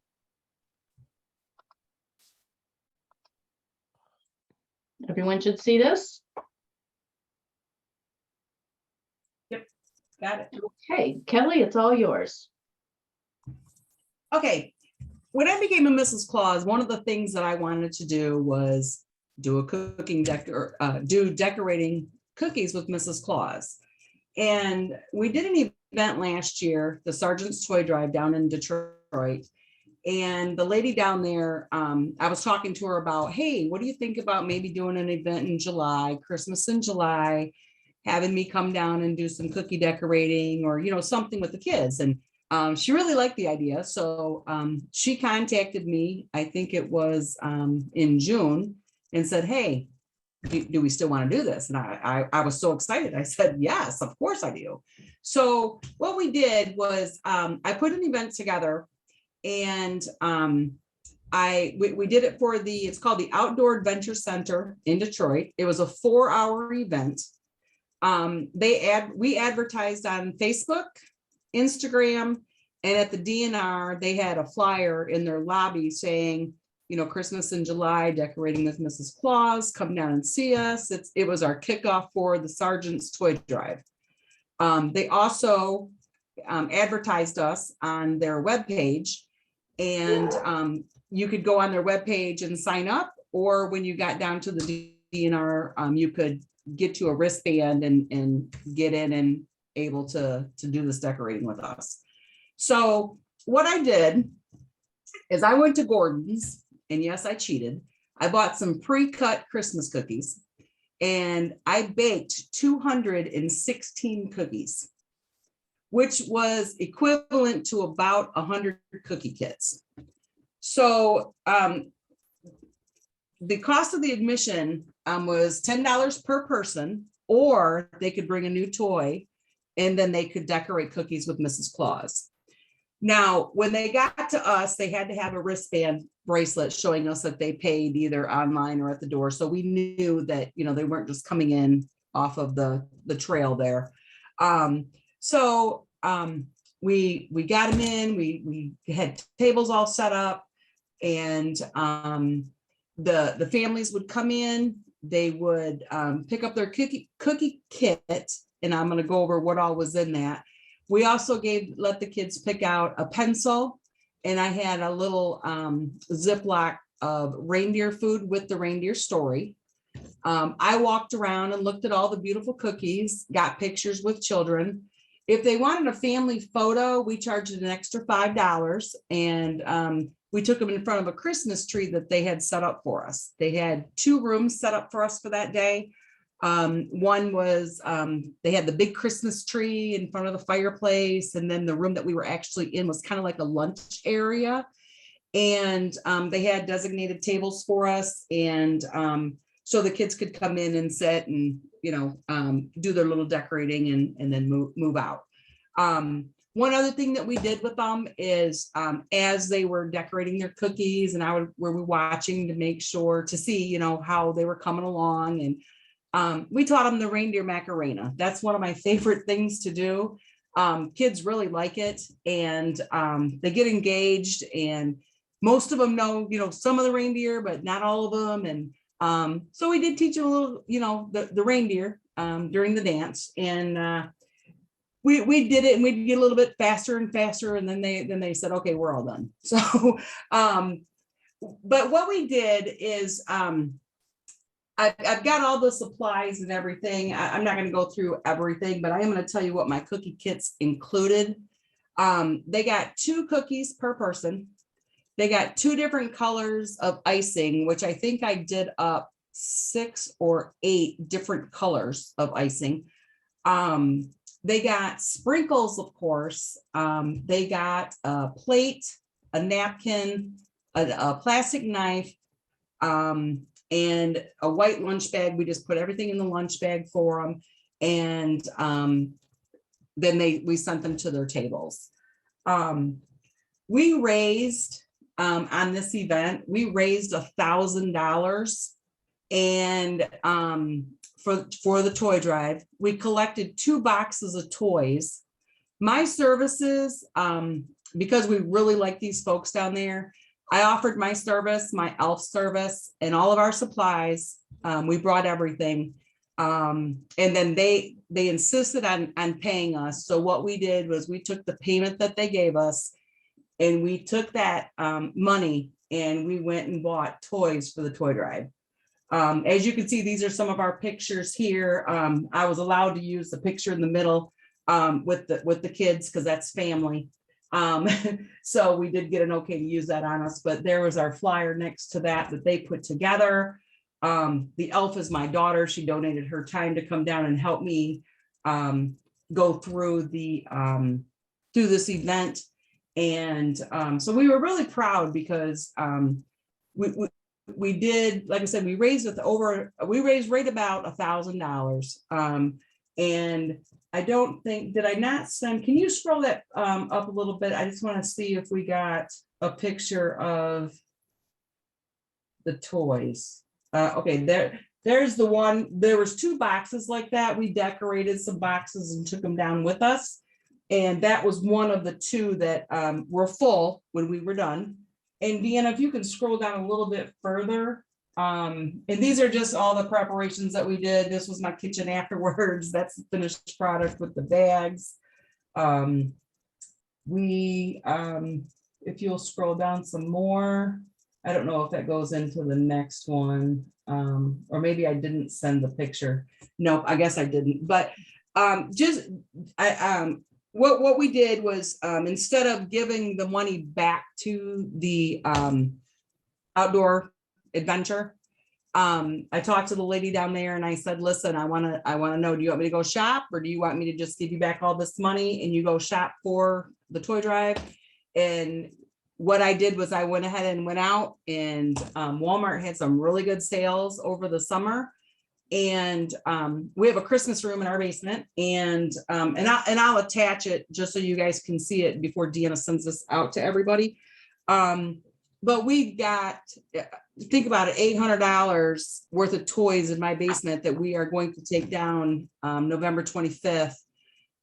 Everyone should see this. Got it. Okay, Kelly, it's all yours. Okay, when I became a Mrs. Claus, one of the things that I wanted to do was do a do decorating cookies with Mrs. Claus. And we did an event last year, the Sergeant's Toy Drive down in Detroit. And the lady down there, I was talking to her about, hey, what do you think about maybe doing an event in July, Christmas in July, having me come down and do some cookie decorating or, something with the kids. And she really liked the idea. So she contacted me, I think it was in June, and said, hey, do we still want to do this? And I was so excited. I said, yes, of course I do. So what we did was I put an event together, and we did it for it's called the Outdoor Adventure Center in Detroit. It was a 4-hour event. We advertised on Facebook, Instagram, and at the DNR, they had a flyer in their lobby saying, Christmas in July, decorating with Mrs. Claus, come down and see us. It was our kickoff for the Sergeant's Toy Drive. They also advertised us on their webpage, and you could go on their webpage and sign up, or when you got down to the DNR, you could get to a wristband and get in and able to do this decorating with us. So what I did is I went to Gordon's, and yes, I cheated. I bought some pre-cut Christmas cookies, and I baked 216 cookies, which was equivalent to about 100 cookie kits. So the cost of the admission was $10 per person, or they could bring a new toy and then they could decorate cookies with Mrs. Claus. Now, when they got to us, they had to have a wristband bracelet showing us that they paid either online or at the door. So we knew that, they weren't just coming in off of the trail there. We got them in, we had tables all set up, and the families would come in, they would pick up their cookie kit, and I'm going to go over what all was in that. We also let the kids pick out a pencil, and I had a little Ziploc of reindeer food with the reindeer story. I walked around and looked at all the beautiful cookies, got pictures with children. If they wanted a family photo, we charged an extra $5, and we took them in front of a Christmas tree that they had set up for us. They had 2 rooms set up for us for that day. One was, they had the big Christmas tree in front of the fireplace, and then the room that we were actually in was kind of like a lunch area. And they had designated tables for us, and so the kids could come in and sit and, do their little decorating and then move out. One other thing that we did with them is as they were decorating their cookies, and we were watching to make sure to see, how they were coming along. And we taught them the reindeer Macarena. That's one of my favorite things to do. Kids really like it, and they get engaged, and most of them know, some of the reindeer, but not all of them. And so we did teach them a little, the reindeer during the dance, and we did it, and we'd get a little bit faster and faster, and then they said, okay, we're all done. So, but what we did is I've got all the supplies and everything. I'm not going to go through everything, but I am going to tell you what my cookie kits included. They got 2 cookies per person. They got 2 different colors of icing, which I think I did up 6 or 8 different colors of icing. They got sprinkles, of course. They got a plate, a napkin, a plastic knife, and a white lunch bag. We just put everything in the lunch bag for them. And then we sent them to their tables. We raised, on this event, we raised $1,000. And for the toy drive, we collected 2 boxes of toys. My services, because we really like these folks down there, I offered my service, my elf service, and all of our supplies. We brought everything. And then they insisted on paying us. So what we did was we took the payment that they gave us, and we took that money and we went and bought toys for the toy drive. As you can see, these are some of our pictures here. I was allowed to use the picture in the middle with the kids because that's family. So we did get an okay to use that on us, but there was our flyer next to that they put together. The elf is my daughter. She donated her time to come down and help me go through through this event. And so we were really proud because we did, like I said, we raised right about $1,000. And I don't think, did I not send, can you scroll that up a little bit? I just want to see if we got a picture of the toys. Okay, there's the one. There was 2 boxes like that. We decorated some boxes and took them down with us. And that was one of the 2 that were full when we were done. And Deanna, if you can scroll down a little bit further. And these are just all the preparations that we did. This was my kitchen afterwards. That's the finished product with the bags. If you'll scroll down some more, I don't know if that goes into the next one. Or maybe I didn't send the picture. Nope, I guess I didn't. But what we did was instead of giving the money back to the outdoor adventure, I talked to the lady down there and I said, listen, I want to know, do you want me to go shop, or do you want me to just give you back all this money and you go shop for the toy drive? And what I did was I went ahead and went out, and Walmart had some really good sales over the summer. And we have a Christmas room in our basement, and I'll attach it just so you guys can see it before Deanna sends this out to everybody. But we got, think about it, $800 worth of toys in my basement that we are going to take down November 25th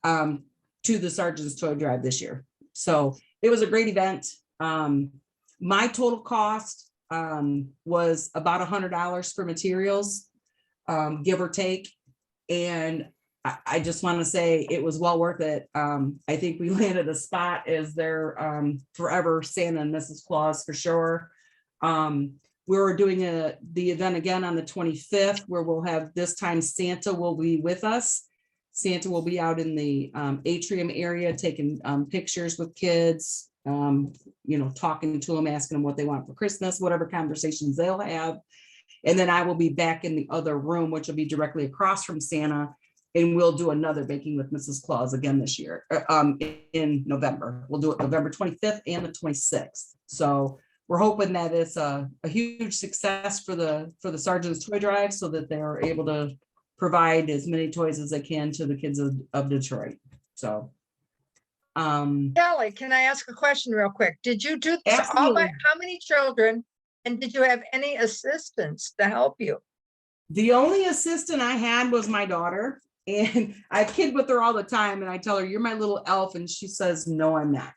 to the Sergeant's Toy Drive this year. So it was a great event. My total cost was about $100 for materials, give or take. And I just want to say it was well worth it. I think we landed a spot as their forever Santa and Mrs. Claus for sure. We were doing the event again on the 25th, where we'll have, this time Santa will be with us. Santa will be out in the atrium area taking pictures with kids, talking to them, asking them what they want for Christmas, whatever conversations they'll have. And then I will be back in the other room, which will be directly across from Santa. And we'll do another Baking with Mrs. Claus again this year in November. We'll do it November 25th and the 26th. So we're hoping that it's a huge success for the Sergeant's Toy Drive, so that they're able to provide as many toys as they can to the kids of Detroit. So. Kelly, can I ask a question real quick? Did you do this all by, Absolutely. how many children? And did you have any assistants to help you? The only assistant I had was my daughter, and I kid with her all the time, and I tell her, you're my little elf, and she says, no, I'm not.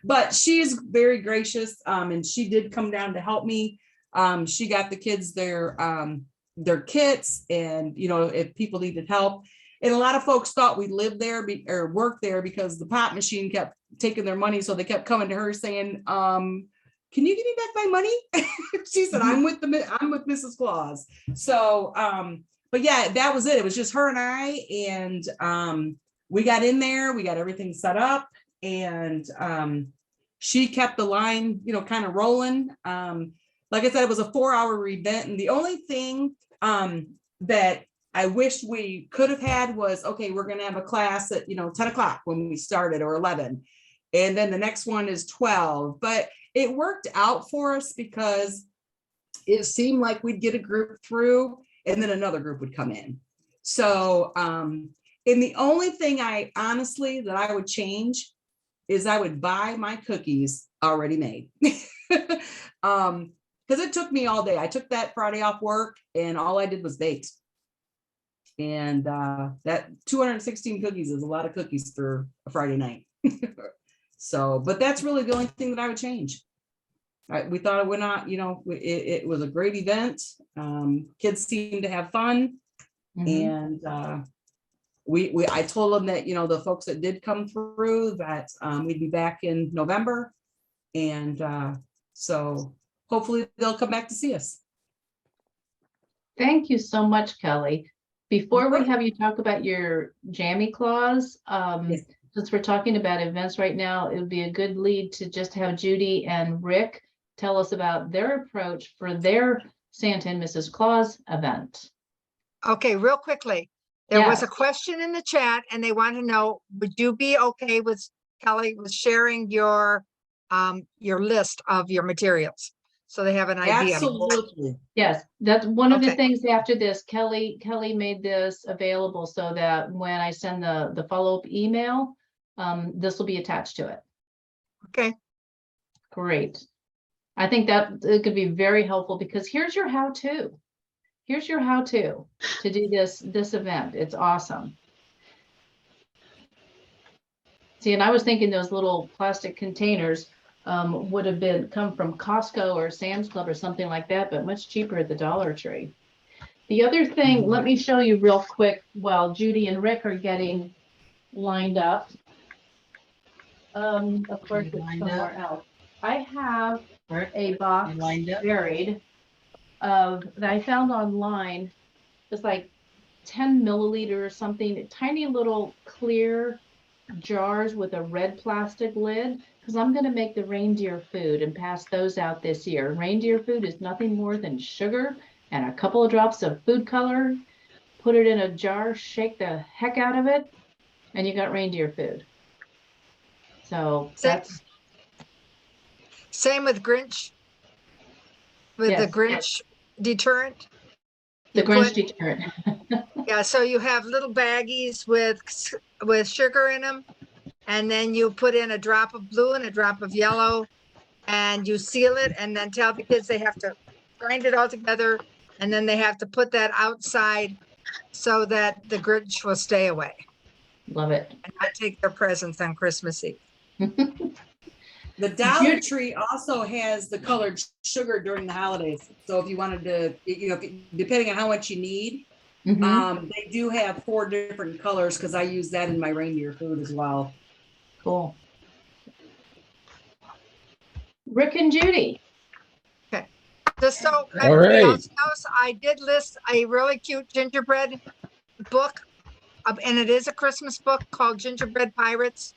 But she's very gracious, and she did come down to help me. She got the kids their kits, and if people needed help. And a lot of folks thought we lived there or worked there because the pop machine kept taking their money, so they kept coming to her saying, can you give me back my money? She said, I'm with Mrs. Claus. So, but yeah, that was it. It was just her and I, and we got in there, we got everything set up, and she kept the line, kind of rolling. Like I said, it was a 4-hour event. And the only thing that I wish we could have had was, okay, we're going to have a class at, 10 o'clock when we started, or 11. And then the next one is 12. But it worked out for us because it seemed like we'd get a group through and then another group would come in. So, and the only thing that I would change is I would buy my cookies already made. Because it took me all day. I took that Friday off work and all I did was bake. And that 216 cookies is a lot of cookies for a Friday night. So, but that's really the only thing that I would change. we thought it went on, it was a great event. Kids seemed to have fun. Mhm. And I told them that, the folks that did come through, that we'd be back in November. And so hopefully they'll come back to see us. Thank you so much, Kelly. Before we have you talk about your jammy clause, Yes. since we're talking about events right now, it would be a good lead to just have Judy and Rick tell us about their approach for their Santa and Mrs. Claus event. Okay, real quickly, there was a Yes. question in the chat and they want to know, would you be okay with Kelly with sharing your list of your materials? So they have an idea. Absolutely. Yes, that's one of the Okay. things after this. Kelly made this available so that when I send the follow-up email, this will be attached to it. Okay, Great. I think that it could be very helpful because here's your how-to. Here's your how-to do this event. It's awesome. See, and I was thinking those little plastic containers would have come from Costco or Sam's Club or something like that, but much cheaper at the Dollar Tree. The other thing, let me show you real quick while Judy and Rick are getting lined up. Of course, it's somewhere else. I have a box buried that I found online. It's like 10 milliliter or something, tiny little clear jars with a red plastic lid, because I'm going to make the reindeer food and pass those out this year. Reindeer food is nothing more than sugar and a couple of drops of food color. Put it in a jar, shake the heck out of it, and you got reindeer food. So that's same with Grinch, with the Yes. Grinch deterrent. the You Grinch put- deterrent. Yeah, so you have little baggies with sugar in them, and then you put in a drop of blue and a drop of yellow, and you seal it, and then tell the kids they have to grind it all together, and then they have to put that outside so that the Grinch will stay away Love it. and not take their presents on Christmas Eve. The Dollar Tree also has the colored sugar during the holidays. So if you wanted to, depending on how much you need, Mhm. they do have 4 different colors because I use that in my reindeer food as well. Cool. Rick and Judy. Just so All everybody right. else knows, I did list a really cute gingerbread book, and it is a Christmas book called Gingerbread Pirates,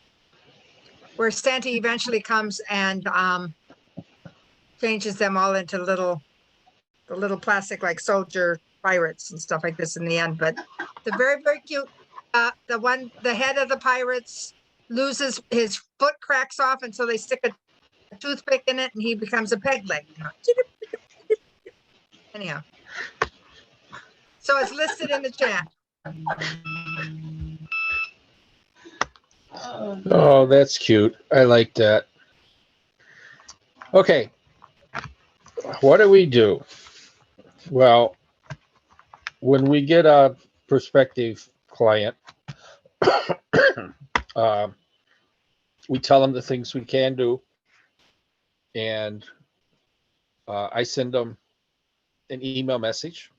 where Santa eventually comes and changes them all into the little plastic like soldier pirates and stuff like this in the end. But they're very, very cute. The head of the pirates loses his foot, cracks off, and so they stick a toothpick in it, and he becomes a peg leg. Anyhow, so it's listed in the chat. Oh, that's cute. I like that. Okay. What do we do? Well, when we get a prospective client, we tell them the things we can do, and I send them an email message.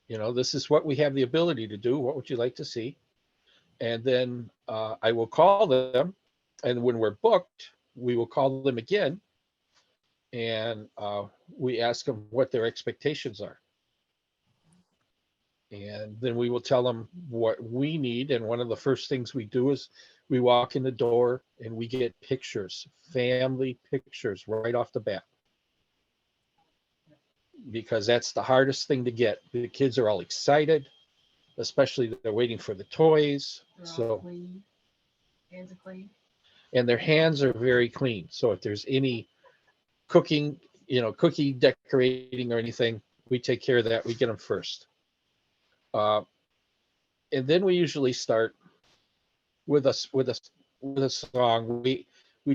This is what we have the ability to do. What would you like to see? And then I will call them, and when we're booked, we will call them again, and we ask them what their expectations are. And then we will tell them what we need. And one of the first things we do is we walk in the door and we get pictures, family pictures right off the bat. Because that's the hardest thing to get. The kids are all excited, especially they're waiting for the toys. Hands are clean. And their hands are very clean. So if there's any cooking, cookie decorating or anything, we take care of that. We get them first. And then we usually start with a song. We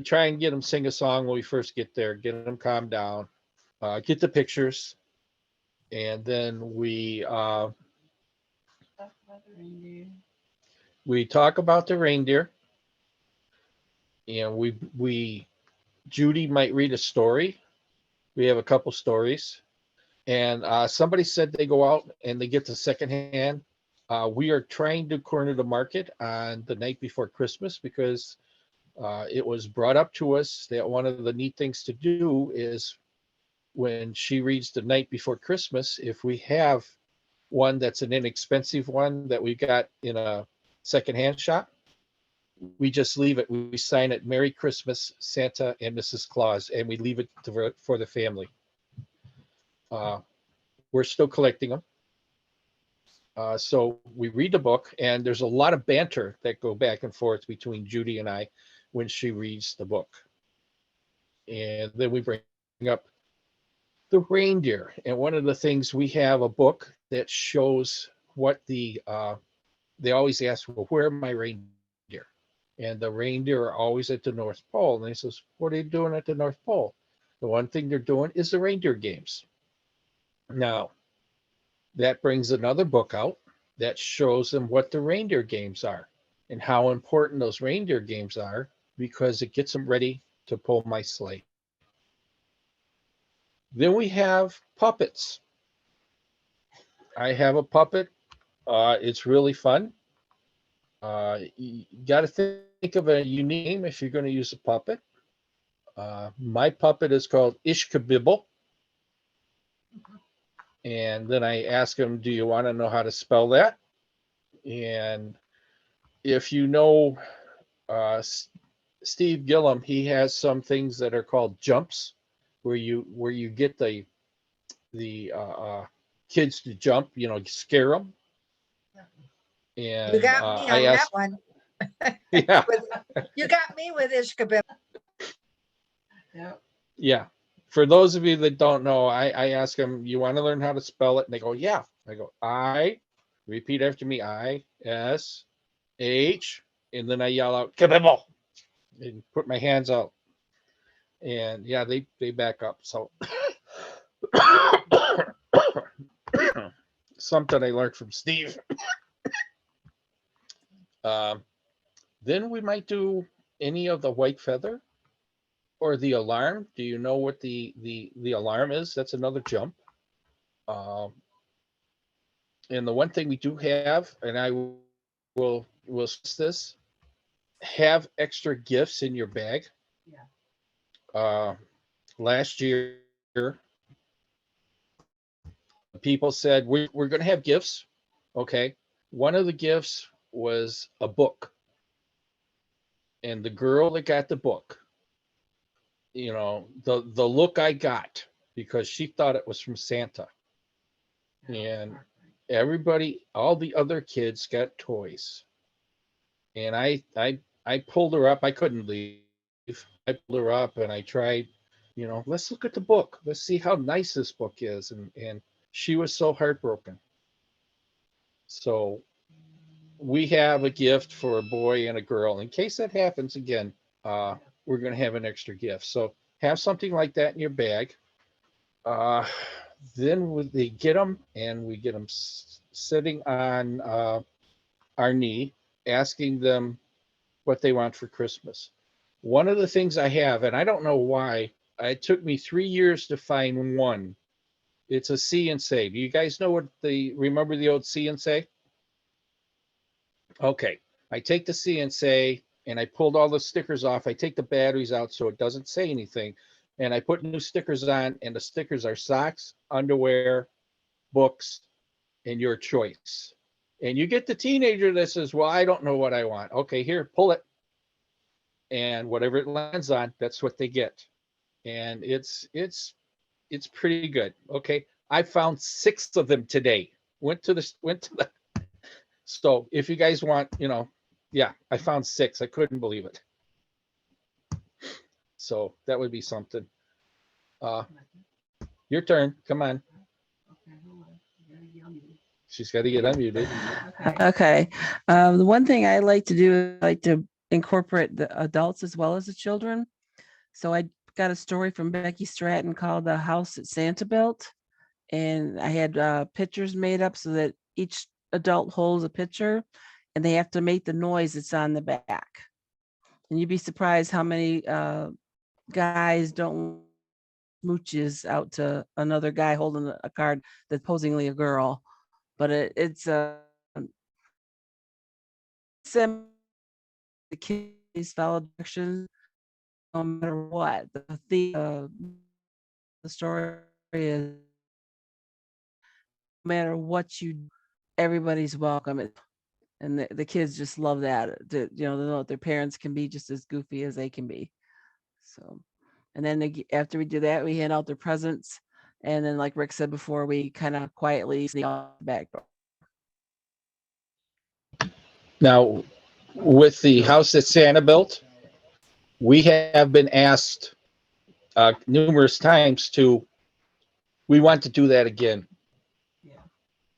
try and get them sing a song when we first get there, get them calmed down, get the pictures, and then we talk about the reindeer, and we Judy might read a story. We have a couple stories. And somebody said they go out and they get the secondhand. We are trying to corner the market on the night before Christmas because it was brought up to us that one of the neat things to do is when she reads the night before Christmas, if we have one that's an inexpensive one that we got in a secondhand shop, we just leave it. We sign it Merry Christmas, Santa and Mrs. Claus, and we leave it for the family. We're still collecting them. So we read the book, and there's a lot of banter that go back and forth between Judy and I when she reads the book. And then we bring up the reindeer. And one of the things, we have a book that shows what they always ask, well, where are my reindeer? And the reindeer are always at the North Pole. And they says, what are you doing at the North Pole? The one thing they're doing is the reindeer games. Now, that brings another book out that shows them what the reindeer games are and how important those reindeer games are, because it gets them ready to pull my sleigh. Then we have puppets. I have a puppet. It's really fun. You got to think of a unique name if you're going to use a puppet. My puppet is called Ishkabibble. And then I ask him, do you want to know how to spell that? And if you know Steve Gillum, he has some things that are called jumps, where you get the kids to jump, scare them. And You got me I on that asked, one. yeah, You got me with Ishkabib. yeah. For those of you that don't know, I ask them, you want to learn how to spell it? And they go, yeah. I go, repeat after me, I-S-H, and then I yell out, kabibble, and put my hands out. And yeah, they back up. So something I learned from Steve. Then we might do any of the white feather or the alarm. Do you know what the alarm is? That's another jump. And the one thing we do have, and I will stress this, have extra gifts in your bag. Last year, people said, we're going to have gifts. Okay. One of the gifts was a book. And the girl that got the book, the look I got, because she thought it was from Santa. And everybody, all the other kids got toys. And I pulled her up. I couldn't leave. I pulled her up and I tried, let's look at the book. Let's see how nice this book is. And she was so heartbroken. So we have a gift for a boy and a girl. In case that happens again, we're going to have an extra gift. So have something like that in your bag. Then they get them, and we get them sitting on our knee, asking them what they want for Christmas. One of the things I have, and I don't know why, it took me 3 years to find one. It's a see and say. Do you guys know remember the old see and say? Okay, I take the see and say, and I pulled all the stickers off. I take the batteries out so it doesn't say anything. And I put new stickers on, and the stickers are socks, underwear, books, and your choice. And you get the teenager that says, well, I don't know what I want. Okay, here, pull it. And whatever it lands on, that's what they get. And it's pretty good. Okay, I found 6 of them today. Went to the So if you guys want, yeah, I found 6. I couldn't believe it. So that would be something. Your turn. Come on. She's got to get unmuted. Okay. The one thing I like to do, I like to incorporate the adults as well as the children. So I got a story from Becky Stratton called The House That Santa Built. And I had pictures made up so that each adult holds a picture and they have to make the noise that's on the back. And you'd be surprised how many guys don't smooches out to another guy holding a card that's posingly a girl, but it's the kids follow directions no matter what. The story is no matter what you do, everybody's welcome. And the kids just love that. They know that their parents can be just as goofy as they can be. So, and then after we do that, we hand out their presents. And then, like Rick said before, we kind of quietly sneak out the back door. Now, with the house that Santa built, we have been asked numerous times we want to do that again.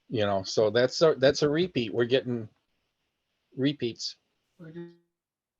Yeah. So that's a repeat. We're getting repeats.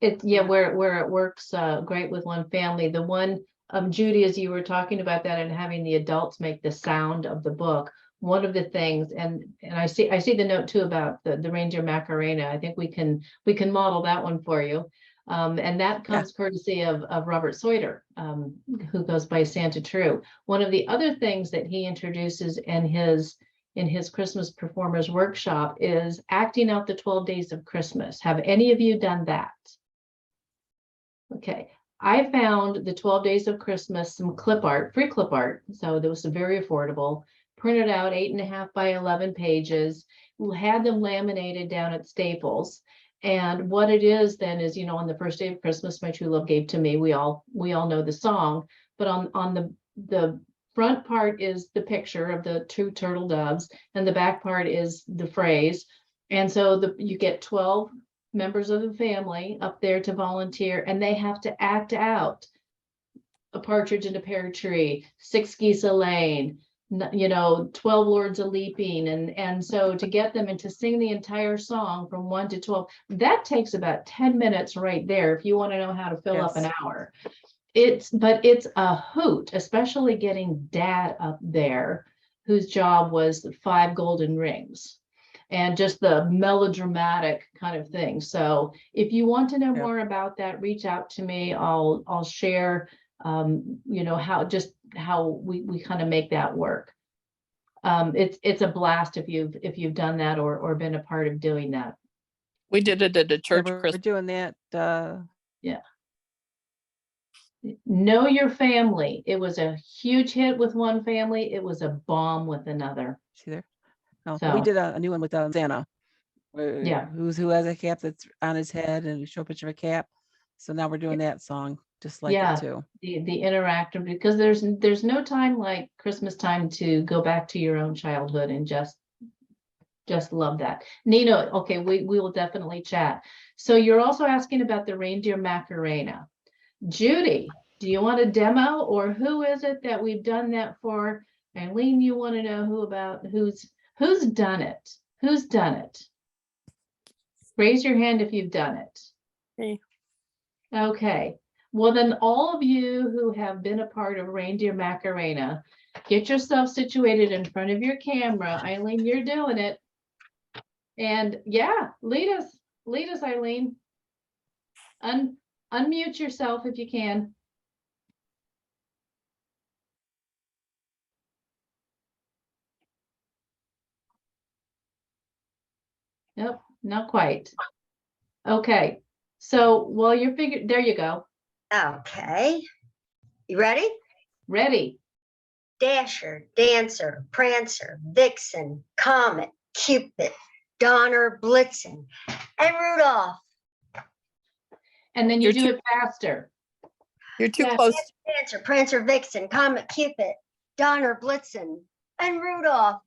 Where it works great with one family. The one, Judy, as you were talking about that and having the adults make the sound of the book, one of the things, and I see the note too about the reindeer Macarena. I think we can model that one for you. And that comes courtesy of Robert Sawyer, who goes by Santa True. One of the other things that he introduces in his Christmas Performers Workshop is acting out the 12 days of Christmas. Have any of you done that? Okay, I found the 12 days of Christmas, some clip art, free clip art. So there was some very affordable, printed out 8.5 by 11 pages, had them laminated down at Staples. And what it is then is, on the first day of Christmas, my true love gave to me. We all know the song, but on the front part is the picture of the 2 turtle doves, and the back part is the phrase. And so you get 12 members of the family up there to volunteer, and they have to act out a partridge in a pear tree, 6 geese a laying, 12 lords a leaping, and so to get them and to sing the entire song from 1 to 12, that takes about 10 minutes right there if you want to know how to fill up an hour. But it's a hoot, especially getting Dad up there, whose job was the 5 golden rings and just the melodramatic kind of thing. So if you want to know more about that, reach out to me. I'll share how we kind of make that work. It's a blast if you've done that or been a part of doing that. We did it at a church We're Christmas. doing that. Know your family. It was a huge hit with one family. It was a bomb with another. See there? Oh, So- we did a new one with Santa. Yeah. Who has a cap that's on his head, and we show a picture of a cap. So now we're doing that song just like it too. The interactive, because there's no time like Christmas time to go back to your own childhood and just love that. Nina, okay, we will definitely chat. So you're also asking about the reindeer Macarena. Judy, do you want a demo, or who is it that we've done that for? Eileen, you want to know who's done it? Who's done it? Raise your hand if you've done it. Me. Okay. Well, then all of you who have been a part of Reindeer Macarena, get yourself situated in front of your camera. Eileen, you're doing it. And lead us, Eileen. Unmute yourself if you can. Nope, not quite. Okay, so while you're there you go. Okay. You ready? Ready. Dasher, Dancer, Prancer, Vixen, Comet, Cupid, Donner, Blitzen, and Rudolph. And then you You're do it faster. You're too Yeah. close. Dancer, Prancer, Vixen, Comet, Cupid, Donner, Blitzen, and Rudolph.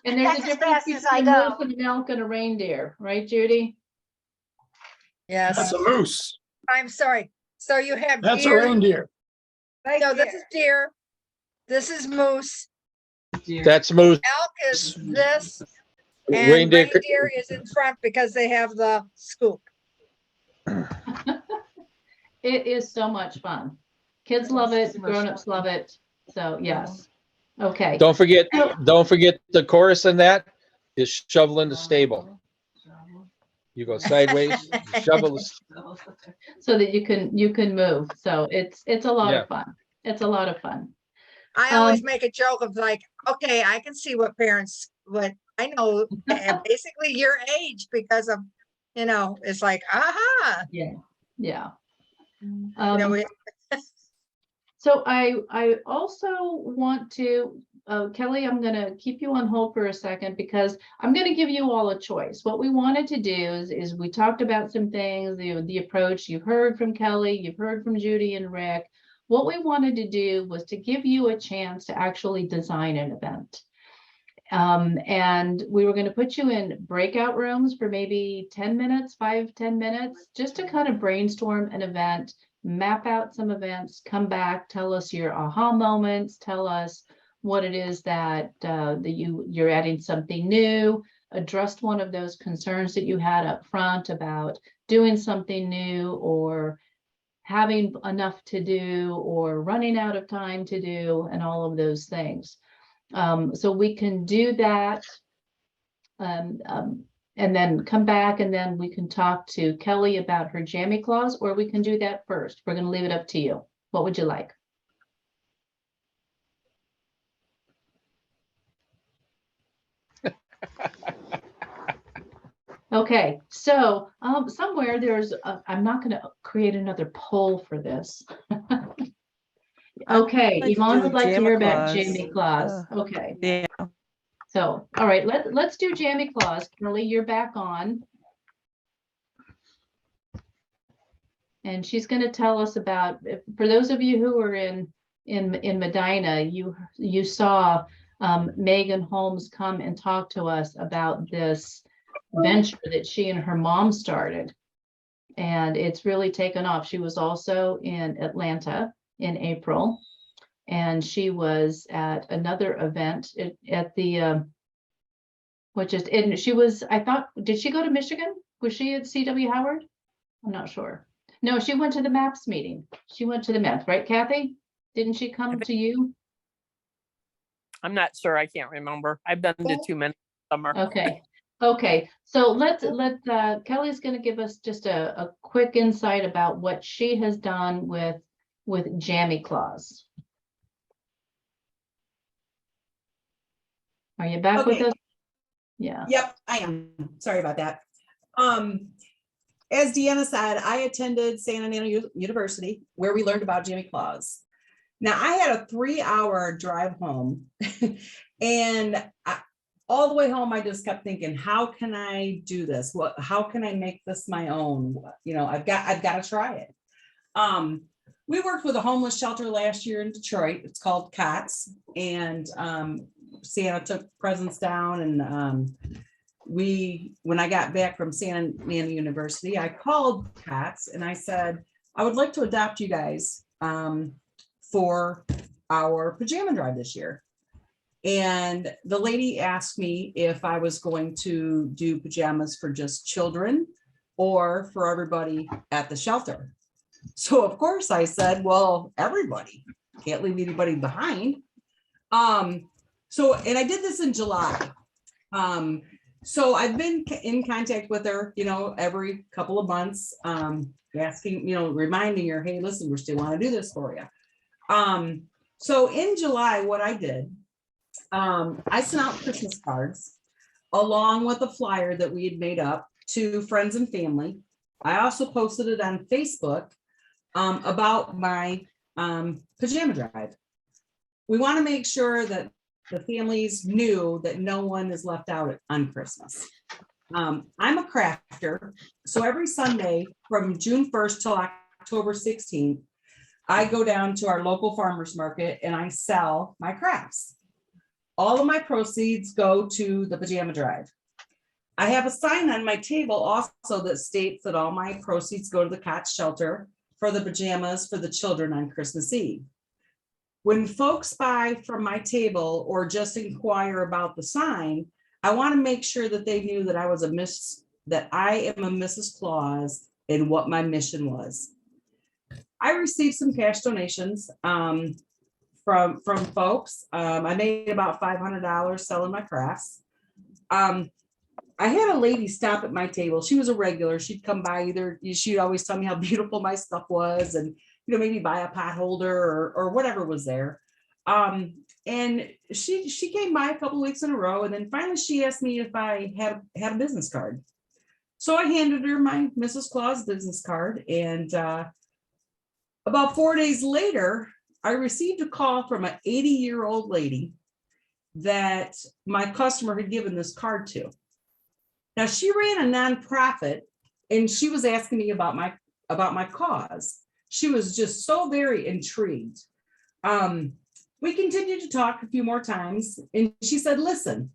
And there's a That's as difference fast as I between a go. moose and an elk and a reindeer, right, Judy? Yes, That's a moose. I'm sorry. So you have That's a deer. reindeer. Right No, this there. is deer. This is moose. That's moose. Elk is this. And Reindeer. reindeer is in front because they have the scoop. It is so much fun. Kids love it, grown-ups love it. So yes. Okay. Don't forget the chorus in that is shovel in the stable. You go sideways, shovel the So that you can move. So it's a lot Yeah. of fun. It's a lot of fun. I always make a joke of like, okay, I can see what parents, what I know, basically your age because of, it's like, aha. Yeah. Yeah. You know, we- So I also want to, Kelly, I'm gonna keep you on hold for a second because I'm gonna give you all a choice. What we wanted to do is we talked about some things, the approach you've heard from Kelly, you've heard from Judy and Rick. What we wanted to do was to give you a chance to actually design an event. And we were going to put you in breakout rooms for maybe 10 minutes, 5-10 minutes, just to kind of brainstorm an event, map out some events, come back, tell us your aha moments, tell us what it is that you're adding something new, addressed one of those concerns that you had up front about doing something new or having enough to do or running out of time to do and all of those things. So we can do that. And then come back and then we can talk to Kelly about her jammy clause, or we can do that first. We're going to leave it up to you. What would you like? Okay, so somewhere there's, I'm not going to create another poll for this. Okay, I'd like to Yvonne do would like to Jammy hear about Claus. Jammy Claus. Okay, Yeah. so, all right, let's do Jammy Claus. Kelly, you're back on. And she's going to tell us about, for those of you who are in Medina, you saw Megan Holmes come and talk to us about this venture that she and her mom started. And it's really taken off. She was also in Atlanta in April. And she was at another event at the, and she was, I thought, did she go to Michigan? Was she at CW Howard? I'm not sure. No, she went to the MAPS meeting. She went to the MAPS, right, Kathy? Didn't she come to you? I'm not sure. I can't remember. I've been to too many summer. Okay. Okay. So let Kelly's going to give us just a quick insight about what she has done with Jammy Claus. Are you back with Okay. us? Yeah. Yep, I am. Sorry about that. As Deanna said, I attended Santa Ana University where we learned about Jammy Claus. Now I had a 3-hour drive home and all the way home, I just kept thinking, how can I do this? How can I make this my own? I've got to try it. We worked with a homeless shelter last year in Detroit. It's called COTS, and Santa took presents down, and when I got back from Santa Ana University, I called COTS and I said, I would like to adopt you guys for our pajama drive this year. And the lady asked me if I was going to do pajamas for just children or for everybody at the shelter. So of course I said, well, everybody, can't leave anybody behind. And I did this in July. So I've been in contact with her, every couple of months, asking, reminding her, hey, listen, we still want to do this for you. So in July, what I did, I sent out Christmas cards along with a flyer that we had made up to friends and family. I also posted it on Facebook about my pajama drive. We want to make sure that the families knew that no one is left out on Christmas. I'm a crafter, so every Sunday from June 1st till October 16th, I go down to our local farmers market and I sell my crafts. All of my proceeds go to the pajama drive. I have a sign on my table also that states that all my proceeds go to the COTS shelter for the pajamas for the children on Christmas Eve. When folks buy from my table or just inquire about the sign, I want to make sure that they knew that I am a Mrs. Claus and what my mission was. I received some cash donations from folks. I made about $500 selling my crafts. I had a lady stop at my table. She was a regular. She'd come by either, she'd always tell me how beautiful my stuff was and, maybe buy a pot holder or whatever was there. And she came by a couple weeks in a row, and then finally she asked me if I had a business card. So I handed her my Mrs. Claus business card, and about 4 days later, I received a call from an 80-year-old lady that my customer had given this card to. Now, she ran a nonprofit, and she was asking me about my cause. She was just so very intrigued. We continued to talk a few more times, and she said, listen,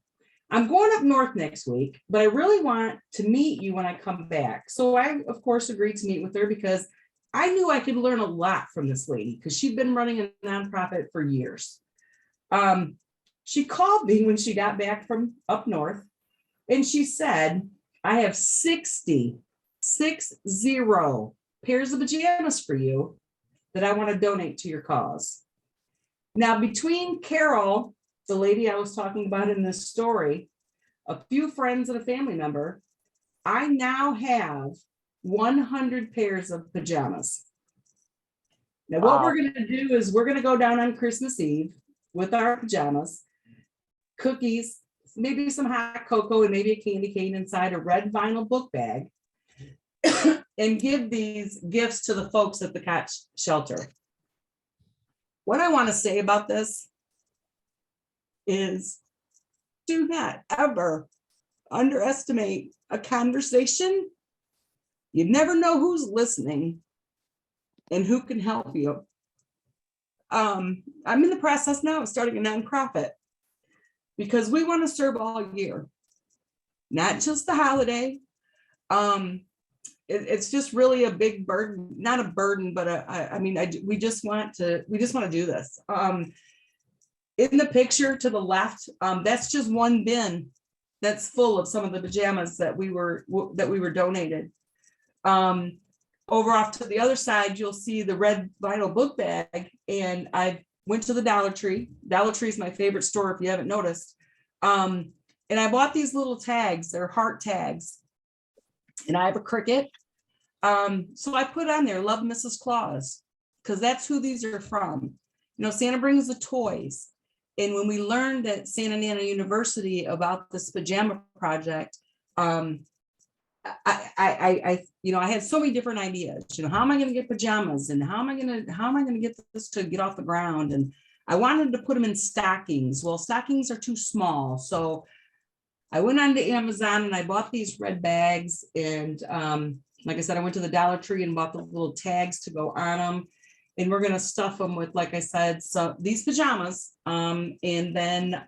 I'm going up north next week, but I really want to meet you when I come back. So I, of course, agreed to meet with her because I knew I could learn a lot from this lady because she'd been running a nonprofit for years. She called me when she got back from up north, and she said, I have 60 pairs of pajamas for you that I want to donate to your cause. Now, between Carol, the lady I was talking about in this story, a few friends and a family member, I now have 100 pairs of pajamas. Now, what we're going to do is we're going to go down on Christmas Eve with our pajamas, cookies, maybe some hot cocoa, and maybe a candy cane inside a red vinyl book bag, and give these gifts to the folks at the COT shelter. What I want to say about this is do not ever underestimate a conversation. You never know who's listening and who can help you. I'm in the process now of starting a nonprofit because we want to serve all year, not just the holiday. It's just really a big burden, not a burden, but we just want to do this. In the picture to the left, that's just one bin that's full of some of the pajamas that we were donated. Over off to the other side, you'll see the red vinyl book bag, and I went to the Dollar Tree. Dollar Tree is my favorite store if you haven't noticed. And I bought these little tags, they're heart tags. And I have a cricket. So I put on there, love Mrs. Claus, because that's who these are from. Santa brings the toys. And when we learned at Santa Ana University about this pajama project, I had so many different ideas. How am I going to get pajamas, and how am I going to get this to get off the ground? And I wanted to put them in stockings. Well, stockings are too small, so I went on to Amazon and I bought these red bags. And like I said, I went to the Dollar Tree and bought the little tags to go on them. And we're going to stuff them with, like I said, so these pajamas, and then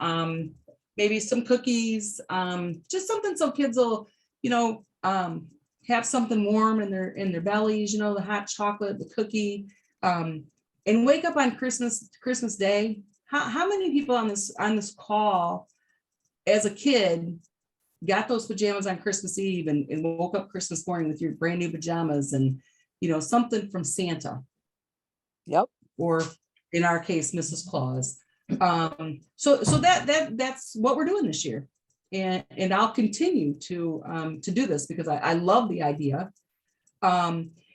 maybe some cookies, just something so kids will, have something warm in their bellies, the hot chocolate, the cookie, and wake up on Christmas Day. How many people on this call as a kid got those pajamas on Christmas Eve and woke up Christmas morning with your brand new pajamas and, something from Santa? Yep. Or in our case, Mrs. Claus. So that's what we're doing this year. And I'll continue to do this because I love the idea.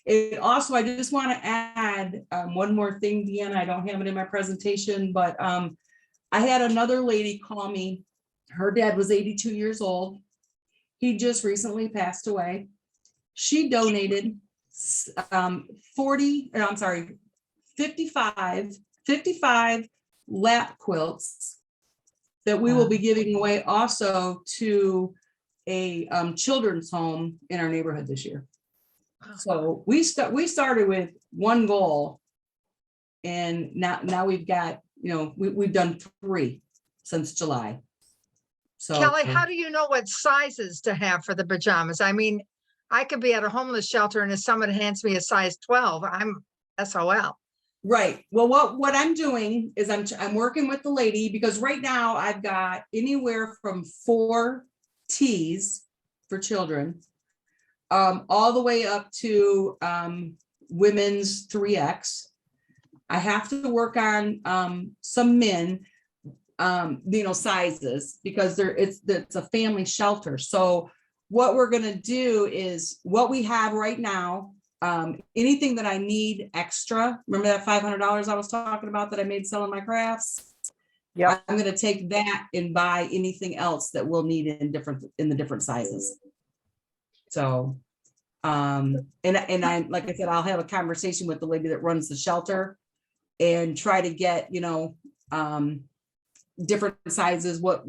It also, I just want to add one more thing, Deanna. I don't have it in my presentation, but I had another lady call me. Her dad was 82 years old. He just recently passed away. She donated 55 lap quilts that we will be giving away also to a children's home in our neighborhood this year. So we started with one goal, and now we've got, we've done 3 since July. So Kelly, how do you know what sizes to have for the pajamas? I mean, I could be at a homeless shelter and if someone hands me a size 12, I'm SOL. Right. Well, what I'm doing is I'm working with the lady, because right now I've got anywhere from 4 tees for children, all the way up to women's 3X. I have to work on some men. sizes, because it's a family shelter. So what we're gonna do is what we have right now, anything that I need extra, remember that $500 I was talking about that I made selling my crafts? Yep. I'm gonna take that and buy anything else that we'll need in the different sizes. So, and I, like I said, I'll have a conversation with the lady that runs the shelter and try to get, different sizes, what,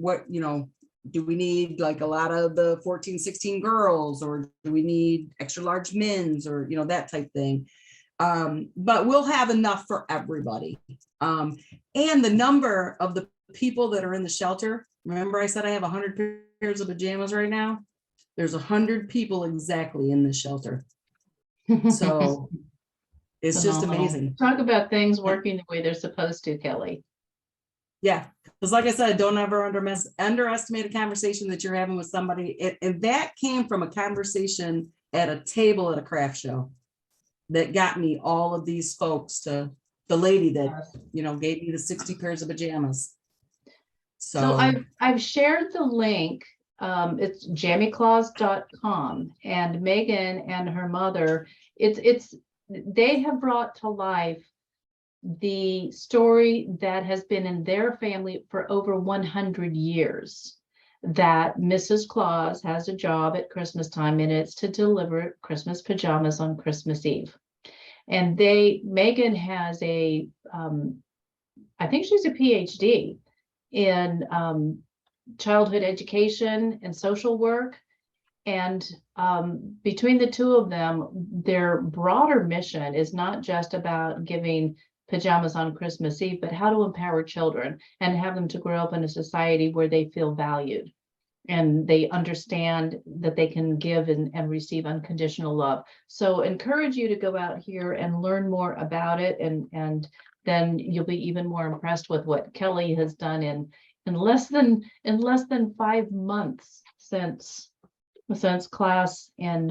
do we need like a lot of the 14, 16 girls, or do we need extra large men's, or, that type thing. But we'll have enough for everybody. And the number of the people that are in the shelter, remember I said I have 100 pairs of pajamas right now? There's 100 people exactly in the shelter. So it's just Phenomenal. amazing. Talk about things working the way they're supposed to, Kelly. Yeah, because like I said, don't ever underestimate a conversation that you're having with somebody. And that came from a conversation at a table at a craft show that got me all of these folks to the lady that, gave me the 60 pairs of pajamas. So I've shared the link. It's jammyclaws.com, and Megan and her mother, they have brought to life the story that has been in their family for over 100 years, that Mrs. Claus has a job at Christmas time, and it's to deliver Christmas pajamas on Christmas Eve. And Megan has I think she's a PhD in childhood education and social work. And between the two of them, their broader mission is not just about giving pajamas on Christmas Eve, but how to empower children and have them to grow up in a society where they feel valued and they understand that they can give and receive unconditional love. So encourage you to go out here and learn more about it, and then you'll be even more impressed with what Kelly has done in less than 5 months since class in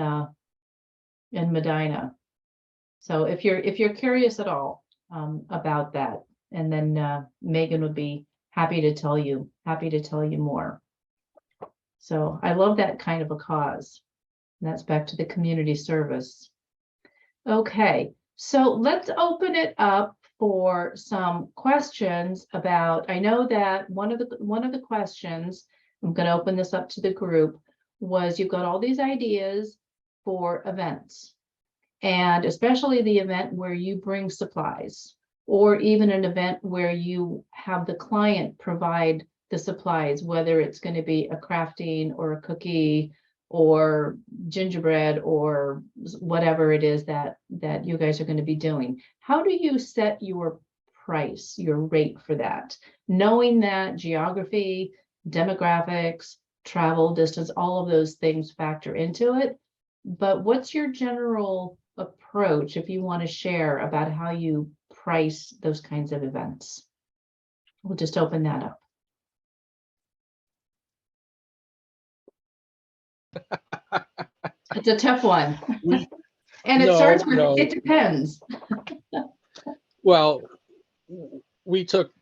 Medina. So if you're curious at all about that, and then Megan would be happy to tell you more. So I love that kind of a cause. And that's back to the community service. Okay, so let's open it up for some questions about, I know that one of the questions, I'm going to open this up to the group, was you've got all these ideas for events, and especially the event where you bring supplies, or even an event where you have the client provide the supplies, whether it's going to be a crafting or a cookie or gingerbread or whatever it is that you guys are going to be doing. How do you set your price, your rate for that, knowing that geography, demographics, travel distance, all of those things factor into it? But what's your general approach, if you want to share, about how you price those kinds of events? We'll just open that up. It's a tough one. And it starts with, it depends. Well, we took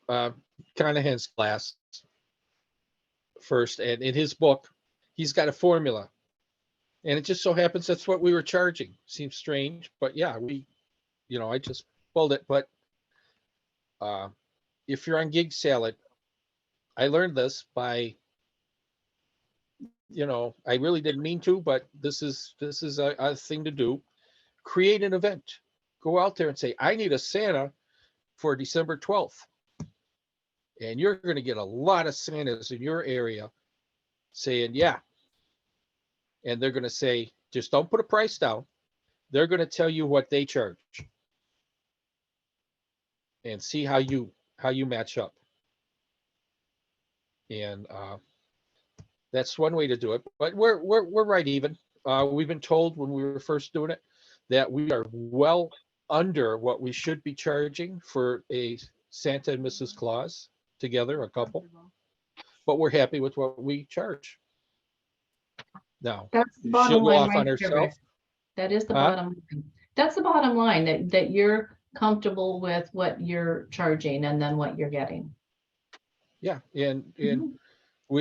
Conahan's class first, and in his book, he's got a formula. And it just so happens that's what we were charging. Seems strange, but yeah, I just pulled it. But if you're on Gig Salad, I learned this by, I really didn't mean to, but this is a thing to do. Create an event. Go out there and say, I need a Santa for December 12th. And you're going to get a lot of Santas in your area saying, yeah. And they're going to say, just don't put a price down. They're going to tell you what they charge and see how you match up. And that's one way to do it. But we're right even. We've been told when we were first doing it that we are well under what we should be charging for a Santa and Mrs. Claus together, a couple. But we're happy with what we charge. Now, that's the she'll bottom go line off on right there. herself. That is the Huh? bottom line. That's the bottom line, that you're comfortable with what you're charging and then what you're getting. Yeah, and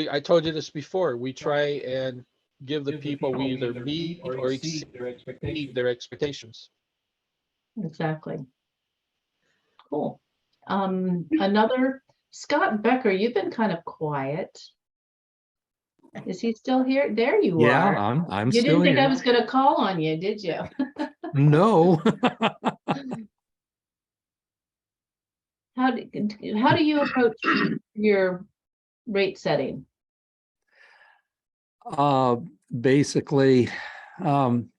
I told you this before, we try and give the people we either meet or exceed their expectations. Exactly. Cool. Another, Scott Becker, you've been kind of quiet. Is he still here? There you Yeah, are. I'm You still didn't think I here. was gonna call on you, did you? No. How do you approach your rate setting? Basically, um,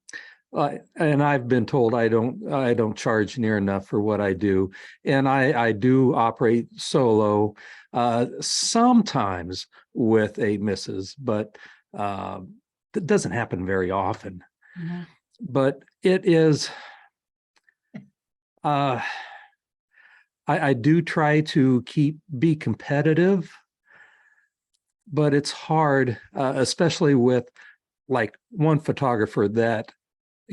and I've been told I don't charge near enough for what I do. And I do operate solo, sometimes with a missus, but that doesn't happen very often. But it is, I do try to be competitive, but it's hard, especially with like one photographer that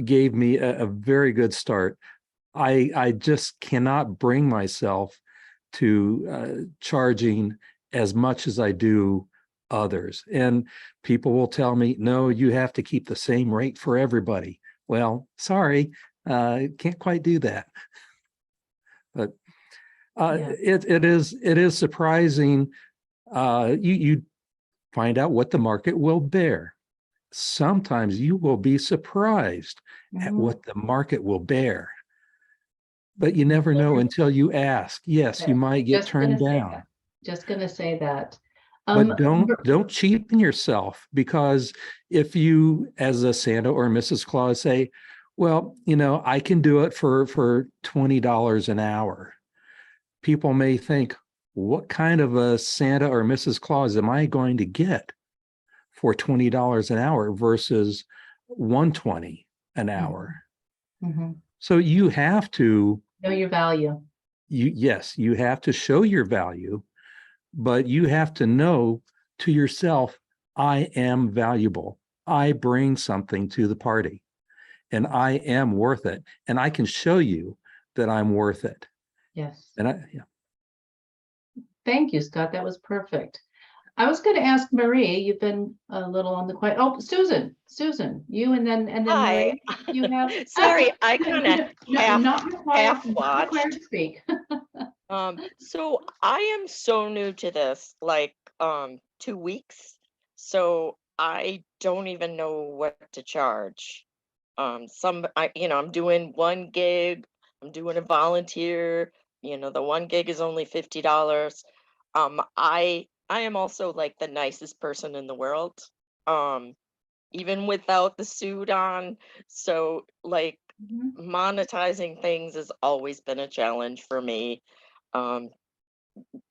gave me a very good start. I just cannot bring myself to charging as much as I do others. And people will tell me, no, you have to keep the same rate for everybody. Well, sorry, can't quite do that. But it is surprising. You find out what the market will bear. Sometimes you will be surprised at what the market will bear. But you never know until you ask. Yes, you might get turned down. Just gonna say that. But don't cheapen yourself, because if you, as a Santa or Mrs. Claus, say, well, I can do it for $20 an hour. People may think, what kind of a Santa or Mrs. Claus am I going to get for $20 an hour versus $120 an hour? So you have to know your value. Yes, you have to show your value, but you have to know to yourself, I am valuable. I bring something to the party and I am worth it. And I can show you that I'm worth it. Yes. And Thank you, Scott. That was perfect. I was going to ask Marie, you've been a little on the quiet. Oh, Susan, you and then Hi. Marie, you have. Sorry, I kind of Not required watched. to speak. So I am so new to this, like 2 weeks. So I don't even know what to charge. I'm doing one gig, I'm doing a volunteer, the one gig is only $50. I am also like the nicest person in the world. Even without the suit on. So like monetizing things has always been a challenge for me.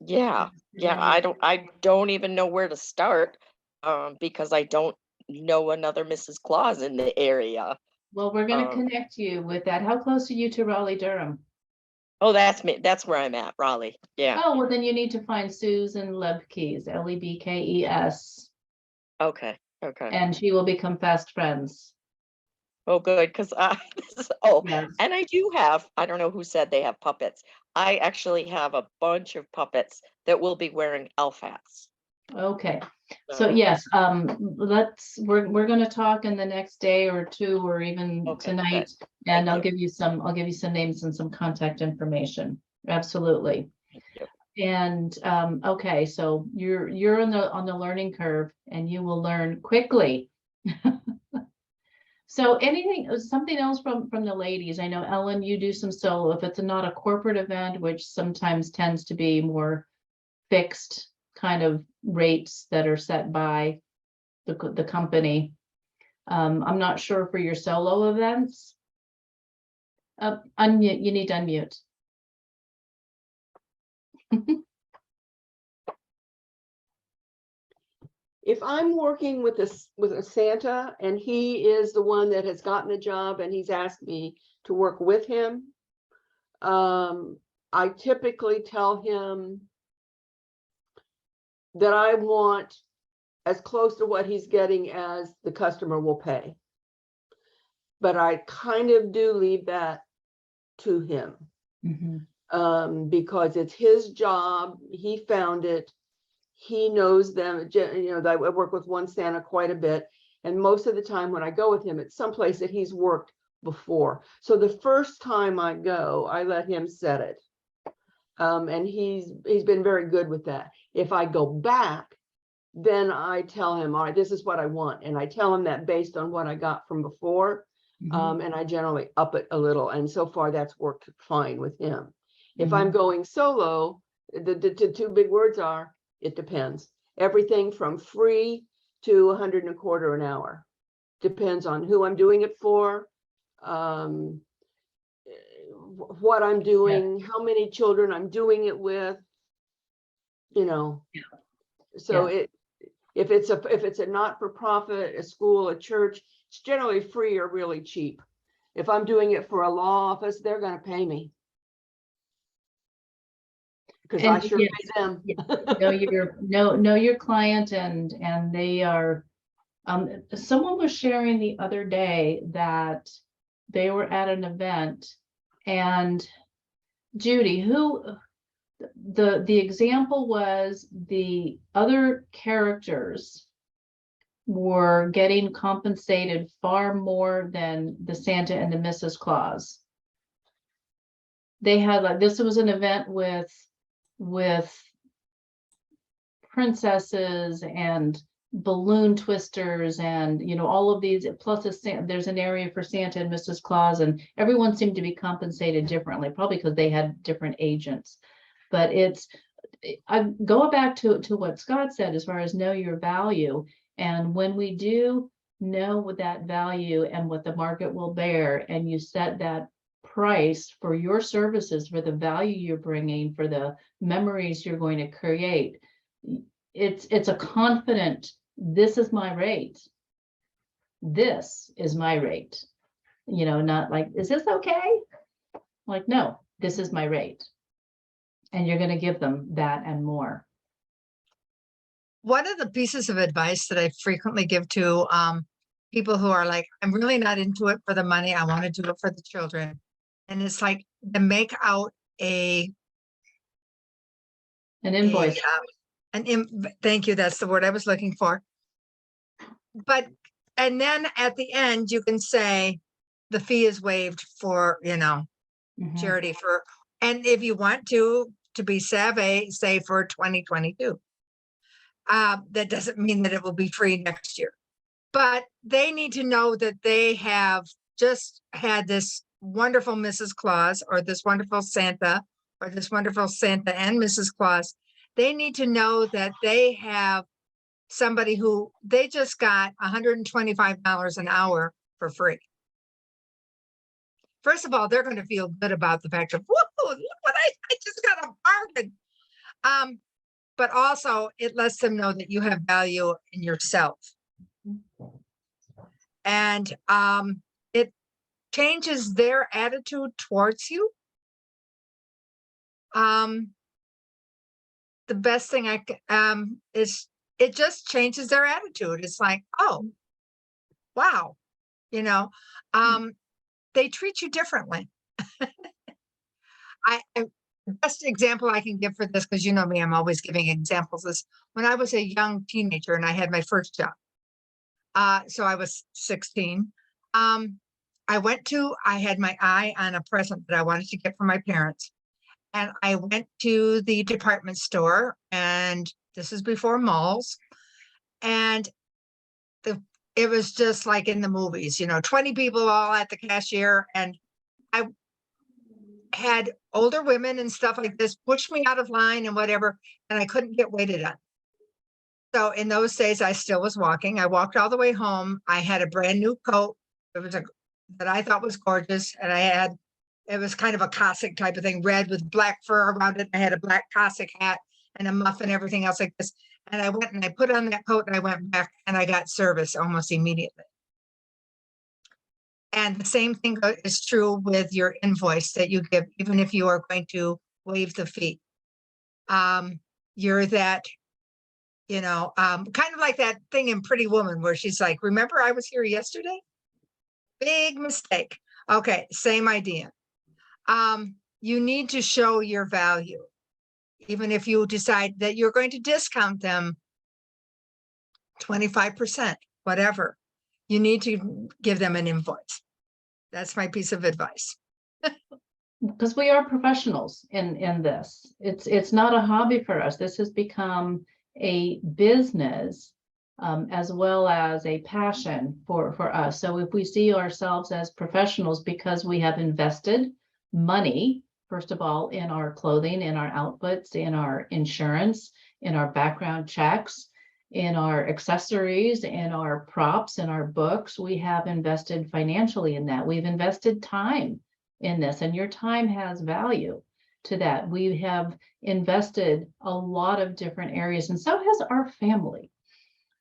Yeah, I don't even know where to start, because I don't know another Mrs. Claus in the area. Well, we're going to connect you with that. How close are you to Raleigh, Durham? Oh, that's me. That's where I'm at, Raleigh. Yeah. Oh, well, then you need to find Susan Lebkes, Lebkes. Okay. Okay. And she will become fast friends. Oh, good, because and I do have, I don't know who said they have puppets. I actually have a bunch of puppets that will be wearing elf hats. Okay, so yes, we're going to talk in the next day or two, or even tonight, and I'll give you some names and some contact information. Absolutely. And okay, so you're on the learning curve, and you will learn quickly. So something else from the ladies? I know, Ellen, you do some solo. If it's not a corporate event, which sometimes tends to be more fixed kind of rates that are set by the company. I'm not sure for your solo events. Unmute, you need to unmute. If I'm working with a Santa and he is the one that has gotten a job and he's asked me to work with him, I typically tell him that I want as close to what he's getting as the customer will pay. But I kind of do leave that to him, because it's his job. He found it. he knows them, I work with one Santa quite a bit. And most of the time when I go with him, it's someplace that he's worked before. So the first time I go, I let him set it. And he's been very good with that. If I go back, then I tell him, all right, this is what I want. And I tell him that based on what I got from before. And I generally up it a little. And so far that's worked fine with him. If I'm going solo, the two big words are, it depends. Everything from free to 125 an hour. Depends on who I'm doing it for, what I'm doing, how many children I'm doing it with, So if it's a not-for-profit, a school, a church, it's generally free or really cheap. If I'm doing it for a law office, they're going to pay me. Because I And sure yes, pay them. know your client, and they are, someone was sharing the other day that they were at an event, and Judy, the example was the other characters were getting compensated far more than the Santa and the Mrs. Claus. They had this was an event with princesses and balloon twisters and all of these, plus there's an area for Santa and Mrs. Claus, and everyone seemed to be compensated differently, probably because they had different agents. But I go back to what Scott said as far as know your value. And when we do know what that value and what the market will bear, and you set that price for your services, for the value you're bringing, for the memories you're going to create, it's a confident, this is my rate. This is my rate. Not like, is this okay? Like, no, this is my rate. And you're going to give them that and more. One of the pieces of advice that I frequently give to people who are like, I'm really not into it for the money, I want to do it for the children. And it's like to make out an invoice. Thank you, that's the word I was looking for. And then at the end, you can say the fee is waived for, charity for, and if you want to be savvy, say for 2022. That doesn't mean that it will be free next year, but they need to know that they have just had this wonderful Mrs. Claus, or this wonderful Santa, or this wonderful Santa and Mrs. Claus. They need to know that they have somebody who they just got $125 an hour for free. First of all, they're going to feel good about the fact of, whoa, look what I just got a bargain. But also it lets them know that you have value in yourself. And it changes their attitude towards you. The best thing is it just changes their attitude. It's like, oh, wow, they treat you differently. The best example I can give for this, because you know me, I'm always giving examples, is when I was a young teenager and I had my first job. So I was 16. I had my eye on a present that I wanted to get for my parents. And I went to the department store, and this is before malls. And it was just like in the movies, 20 people all at the cashier. And I had older women and stuff like this push me out of line and whatever, and I couldn't get waited on. So in those days, I still was walking. I walked all the way home. I had a brand new coat. That I thought was gorgeous. And it was kind of a Cossack type of thing, red with black fur around it. I had a black Cossack hat and a muff and everything else like this. And I went and I put on that coat and I went back and I got service almost immediately. And the same thing is true with your invoice that you give, even if you are going to waive the fee. You're that, kind of like that thing in Pretty Woman where she's like, remember I was here yesterday? Big mistake. Okay, same idea. You need to show your value. even if you decide that you're going to discount them 25%, whatever, you need to give them an invoice. That's my piece of advice. Because we are professionals in this. It's not a hobby for us. This has become a business as well as a passion for us. So if we see ourselves as professionals because we have invested money, first of all, in our clothing, in our outputs, in our insurance, in our background checks, in our accessories, in our props, in our books, we have invested financially in that. We've invested time in this, and your time has value to that. We have invested a lot of different areas, and so has our family,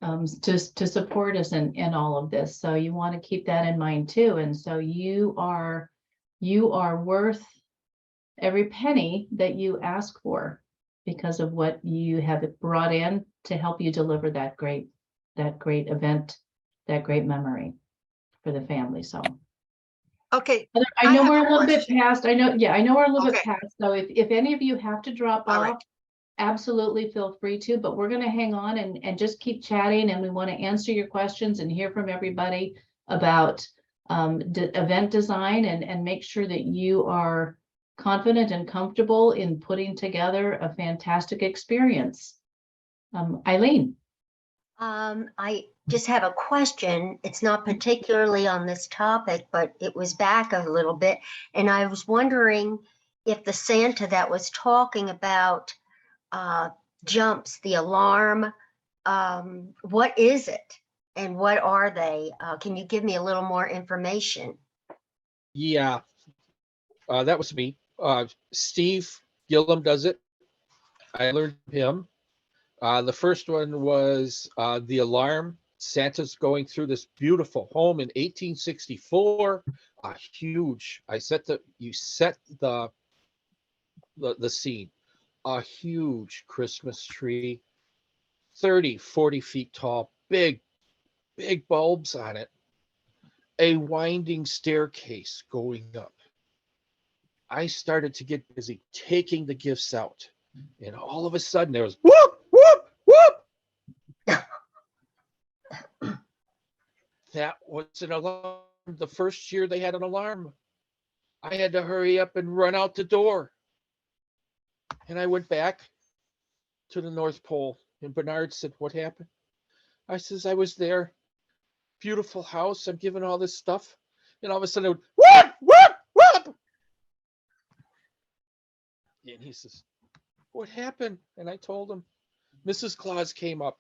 to support us in all of this. So you want to keep that in mind too. And so you are worth every penny that you ask for because of what you have brought in to help you deliver that great event, that great memory for the family. So. Okay. I know have we're a a little bit question. past. I know we're a little bit Okay. past. So if any of you have to drop All right. off, absolutely feel free to, but we're going to hang on and just keep chatting, and we want to answer your questions and hear from everybody about event design and make sure that you are confident and comfortable in putting together a fantastic experience. Eileen. I just have a question. It's not particularly on this topic, but it was back a little bit. And I was wondering if the Santa that was talking about jumps, the alarm, what is it and what are they? Can you give me a little more information? Yeah, that was me. Steve Gillum does it. I learned from him. The first one was the alarm. Santa's going through this beautiful home in 1864. Huge. You set the scene. A huge Christmas tree, 30, 40 feet tall, big bulbs on it. A winding staircase going up. I started to get busy taking the gifts out. And all of a sudden there was whoop, whoop, whoop. That was an alarm. The first year they had an alarm. I had to hurry up and run out the door. And I went back to the North Pole. And Bernard said, "What happened?" I says, "I was there. Beautiful house. I'm giving all this stuff." And all of a sudden, it would, whoop, whoop, whoop. And he says, "What happened?" And I told him, Mrs. Claus came up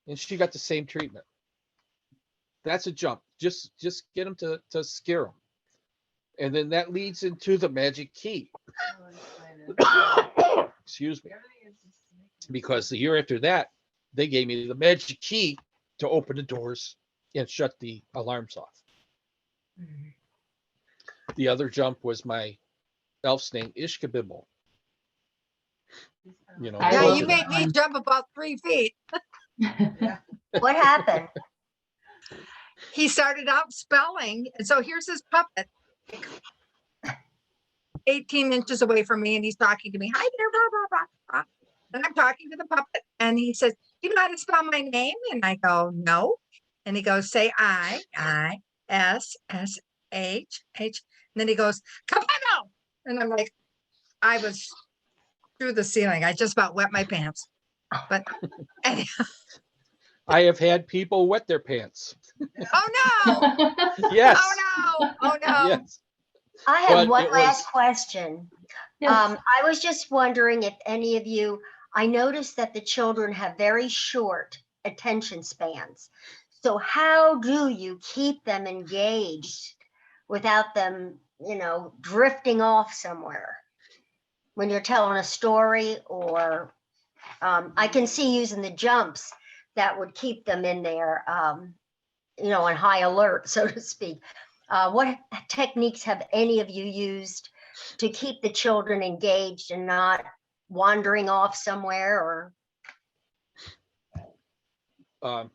and she got the same treatment. That's a jump. Just get them to scare them. And then that leads into the magic key. Excuse me. Because the year after that, they gave me the magic key to open the doors and shut the alarms off. The other jump was my elf's name, Ishkabibble. You know, Yeah, you made me jump about 3 feet. What happened? He started out spelling, and so here's his puppet, 18 inches away from me, and he's talking to me. Hi there, blah, blah, blah, blah. And I'm talking to the puppet, and he says, "Do you know how to spell my name?" And I go, "No." And he goes, "Say I-S-S-H-H." And then he goes, "Capello." And I'm like, I was through the ceiling. I just about wet my pants. But anyhow. I have had people wet their pants. Oh no! Yes. Oh no! Oh no! Yes. I But have one it last was- question. Yes. I was just wondering if any of you, I noticed that the children have very short attention spans. So how do you keep them engaged without them, drifting off somewhere? When you're telling a story, or I can see using the jumps that would keep them in there, on high alert, so to speak. What techniques have any of you used to keep the children engaged and not wandering off somewhere? Or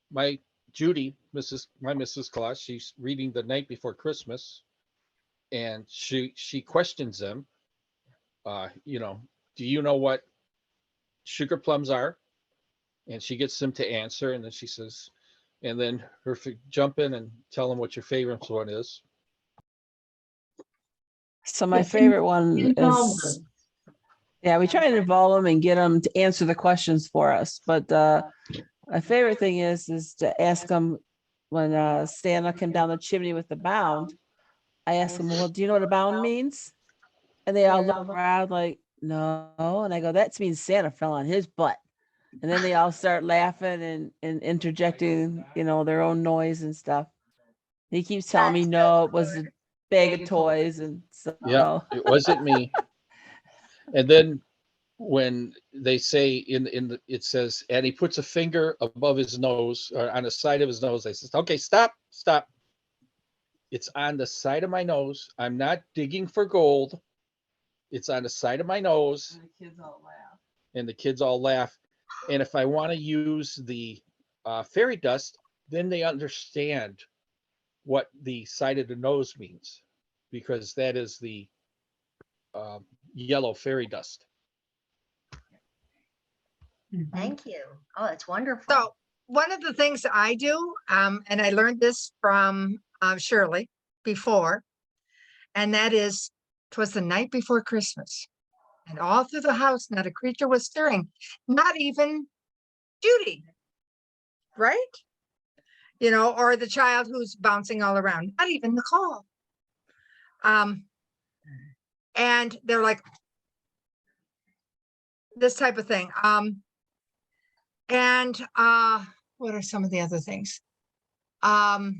My Judy, my Mrs. Claus, she's reading The Night Before Christmas, and she questions them. Do do you know what sugar plums are? And she gets them to answer, and then she says, and then jump in and tell them what your favorite one is. So my Yeah, favorite one involve is, them. yeah, we try and involve them and get them to answer the questions for us. But my favorite thing is to ask them when Santa came down the chimney with the bound. I asked them, well, do you know what a bound means? And they all look around like, no. And I go, that means Santa fell on his butt. And then they all start laughing and interjecting, their own noise and stuff. He keeps telling me, no, it was a bag of toys. And so, Yeah, it wasn't me. And then when they say it says, and he puts a finger above his nose or on the side of his nose, I says, okay, stop. It's on the side of my nose. I'm not digging for gold. It's on the side of my nose. and the kids all laugh. And the kids all laugh. And if I want to use the fairy dust, then they understand what the side of the nose means, because that is the yellow fairy dust. Thank you. Oh, that's wonderful. So one of the things I do, and I learned this from Shirley before, and that is, 'twas the night before Christmas. And all through the house, not a creature was stirring, not even Judy, right? Or the child who's bouncing all around, not even Nicole. And they're like, this type of thing. And what are some of the other things? Well,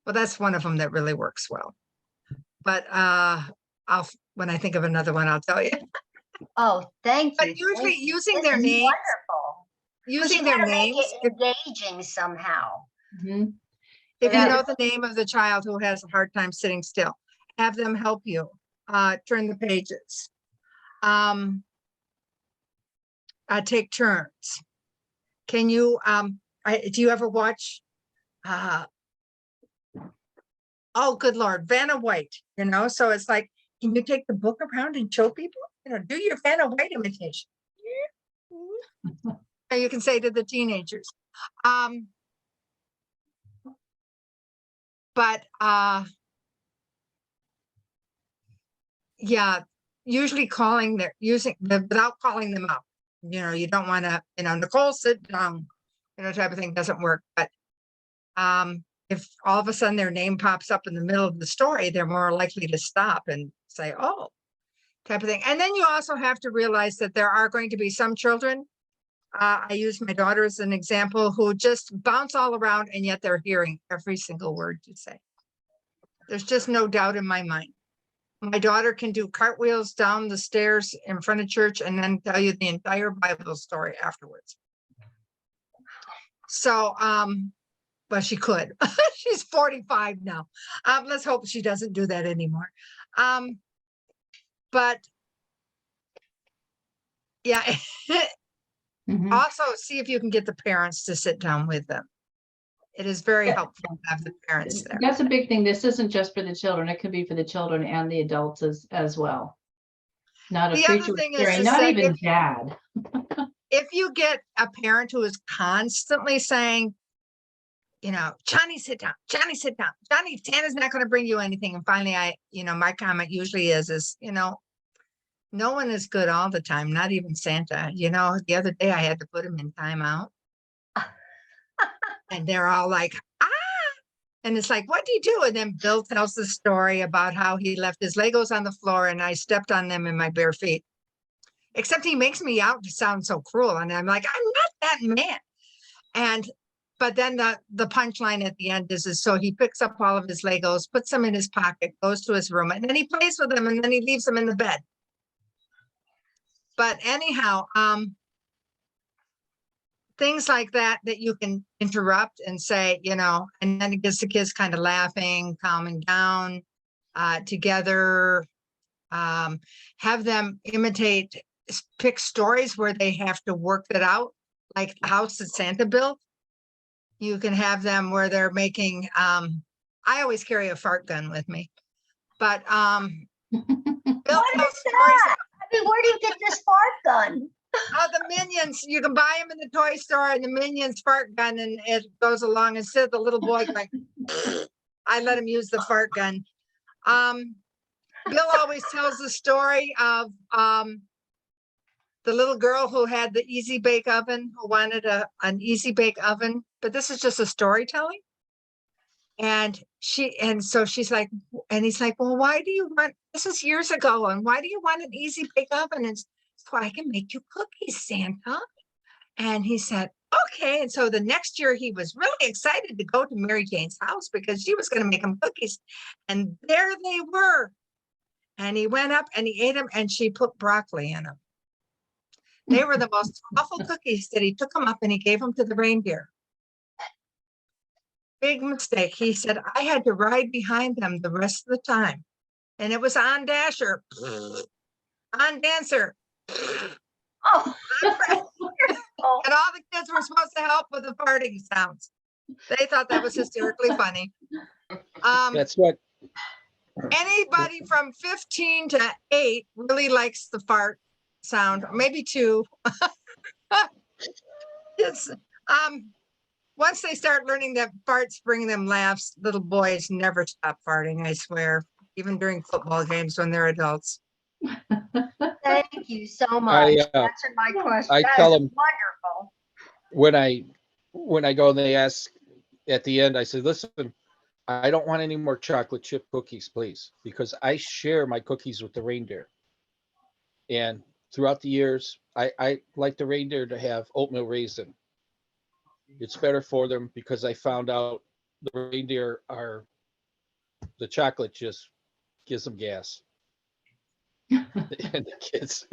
that's one of them that really works well. But when I think of another one, I'll tell you. Oh, thank you. But usually Thank you. using This their is names, wonderful. 'Cause using you their gotta make names. it engaging somehow. Mhm. If you Yeah. know the name of the child who has a hard time sitting still, have them help you turn the pages. Take turns. Can you, do you ever watch, oh, good Lord, Vanna White, so it's like, can you take the book around and show people, do your Vanna White imitation. And you can say to the teenagers. But yeah, usually without calling them up. You don't want to, Nicole, sit down, type of thing doesn't work. But if all of a sudden their name pops up in the middle of the story, they're more likely to stop and say, oh, type of thing. And then you also have to realize that there are going to be some children. I use my daughter as an example, who just bounce all around, and yet they're hearing every single word you say. There's just no doubt in my mind. My daughter can do cartwheels down the stairs in front of church and then tell you the entire Bible story afterwards. So, but she could. She's 45 now. Let's hope she doesn't do that anymore. But yeah, Mhm. also see if you can get the parents to sit down with them. It is very helpful to have the parents there. That's a big thing. This isn't just for the children. It could be for the children and the adults as well. Not a The other creature with thing is hearing, to not say even dad. if you get a parent who is constantly saying, Johnny, sit down, Johnny, sit down, Johnny, Santa's not going to bring you anything. And finally, my comment usually is, no one is good all the time, not even Santa. The other day I had to put him in timeout. And they're all like, ah, and it's like, what do you do? And then Bill tells the story about how he left his Legos on the floor and I stepped on them in my bare feet. Except he makes me out to sound so cruel. And I'm like, I'm not that man. But then the punchline at the end is so he picks up all of his Legos, puts them in his pocket, goes to his room, and then he plays with them, and then he leaves them in the bed. But anyhow, things like that you can interrupt and say, and then it gets the kids kind of laughing, calming down together. Have them pick stories where they have to work that out, like the house that Santa built. You can have them where they're making, I always carry a fart gun with me, but What is that? I mean, where do you get the gun. Oh, the Minions, you can buy them in the toy store and the Minions fart gun and it goes along instead of the little boy going, I let him use the fart gun. Bill always tells the story of the little girl who had the Easy Bake Oven, who wanted an Easy Bake Oven, but this is just a storytelling. And so she's like, and he's like, well, why do you want, this was years ago, and why do you want an Easy Bake Oven? And so I can make you cookies, Santa. And he said, okay. And so the next year he was really excited to go to Mary Jane's house because she was going to make him cookies. And there they were. And he went up and he ate them and she put broccoli in them. They were the most awful cookies that he took them up and he gave them to the reindeer. Big mistake. He said, I had to ride behind them the rest of the time. And it was on Dasher, on Dancer. Oh. And all the kids were supposed to help with the farting sounds. They thought that was hysterically funny. That's what, Anybody from 15 to 8 really likes the fart sound, maybe 2. It's once they start learning that farts bring them laughs, little boys never stop farting, I swear, even during football games when they're adults. Thank you so much. I Answered my question. I That tell is 'em- wonderful. when I go and they ask at the end, I say, listen, I don't want any more chocolate chip cookies, please, because I share my cookies with the reindeer. And throughout the years, I like the reindeer to have oatmeal raisin. It's better for them because I found out the reindeer the chocolate just gives them gas. And the kids.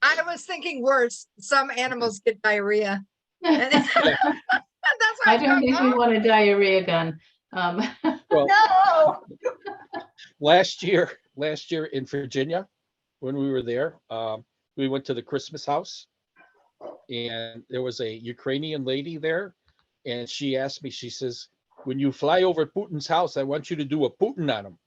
I was thinking worse. Some animals get diarrhea. And that's why I don't think we want a diarrhea gun. Well, No. last year in Virginia, when we were there, we went to the Christmas house and there was a Ukrainian lady there. And she asked me, she says, when you fly over Putin's house, I want you to do a Putin on him.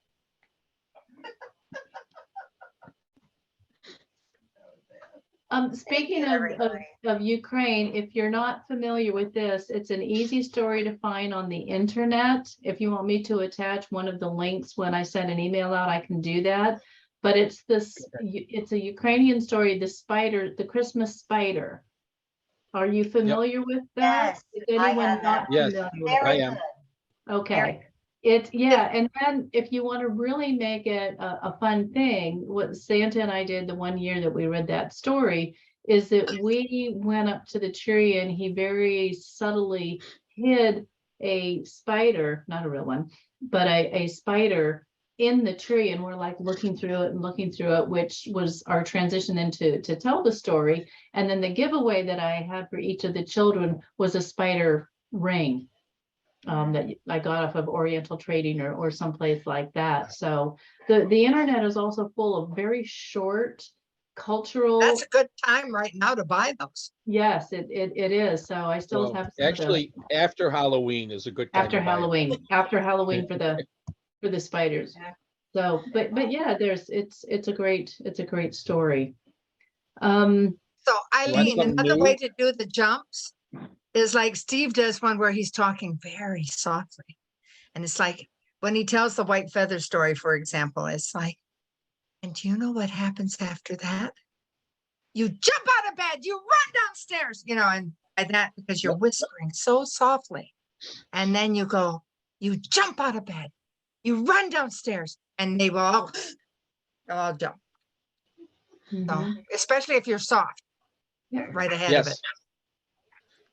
Speaking of Ukraine, if you're not familiar with this, it's an easy story to find on the internet. If you want me to attach one of the links when I send an email out, I can do that. But it's a Ukrainian story, the Christmas spider. Are you familiar with that? Yes, Is I anyone have not that. Yes, familiar with Very I it? am. good. Okay. And then if you want to really make it a fun thing, what Santa and I did the one year that we read that story is that we went up to the tree and he very subtly hid a spider, not a real one, but a spider in the tree. And we're like looking through it, which was our transition into to tell the story. And then the giveaway that I had for each of the children was a spider ring. That I got off of Oriental Trading or someplace like that. So the internet is also full of very short cultural. That's a good time right now to buy those. Yes, it is. So I still Well, have some of those actually, after Halloween is a good time. after to buy 'em. Halloween for the spiders. So, but yeah, it's a great story. So Eileen, something another new? way to do the jumps is like Steve does one where he's talking very softly. And it's like when he tells the white feather story, for example, it's like, and do you know what happens after that? You jump out of bed, you run downstairs, and by that, because you're whispering so softly. And then you go, you jump out of bed, you run downstairs, and they will all jump. So, especially if you're soft, right ahead of it. Yes.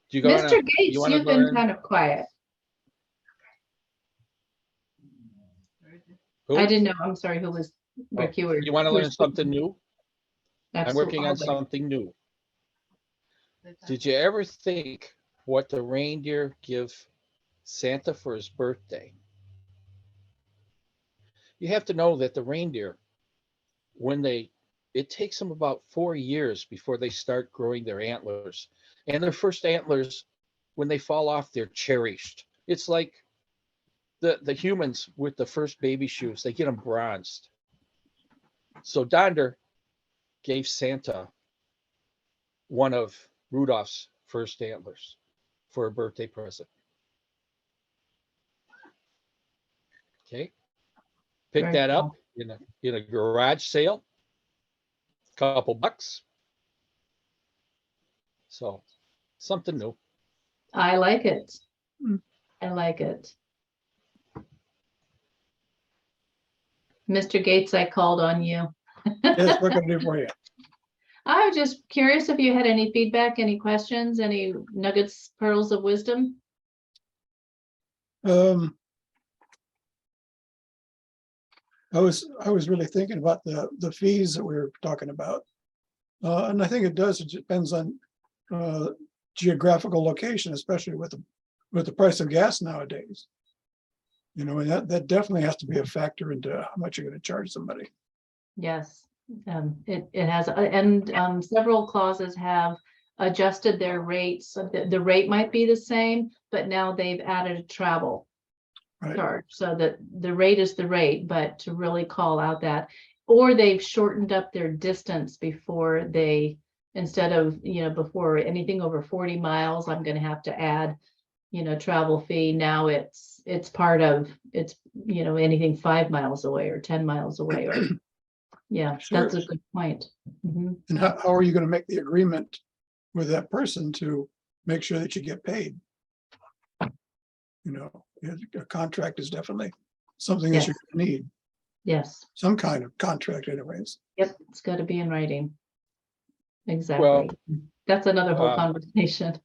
Do you go Mr. Gates, you've been kind of quiet. I didn't know. I'm sorry, who was Rick? You want to were learn something new? I'm working on Absolutely. something new. Did you ever think what the reindeer give Santa for his birthday? You have to know that the reindeer, it takes them about 4 years before they start growing their antlers. And their first antlers, when they fall off, they're cherished. It's like the humans with the first baby shoes, they get them bronzed. So Donder gave Santa one of Rudolph's first antlers for a birthday present. Okay. Pick Very that up cool. in a garage sale, couple bucks. So something new. I like it. I like it. Mr. Gates, I called on you. Yes, what can I do for you? I was just curious if you had any feedback, any questions, any nuggets, pearls of wisdom? I was really thinking about the fees that we were talking about. And I think it depends on geographical location, especially with the price of gas nowadays. You know, and that definitely has to be a factor into how much you're going to charge somebody. Yes, it has, and several clauses have adjusted their rates. So the rate might be the same, but now they've added a travel Right. charge, so that the rate is the rate, but to really call out that, or they've shortened up their distance before they, instead of, before anything over 40 miles, I'm gonna have to add, travel fee. Now it's part of, anything 5 miles away or 10 miles away, or, yeah, Sure. that's a good point. Mhm. And how are you going to make the agreement with that person to make sure that you get paid? You know, a contract is definitely something that Yes. you need, Yes, some kind of contract anyways. yep, it's got to be in writing. Exactly. That's another whole conversation.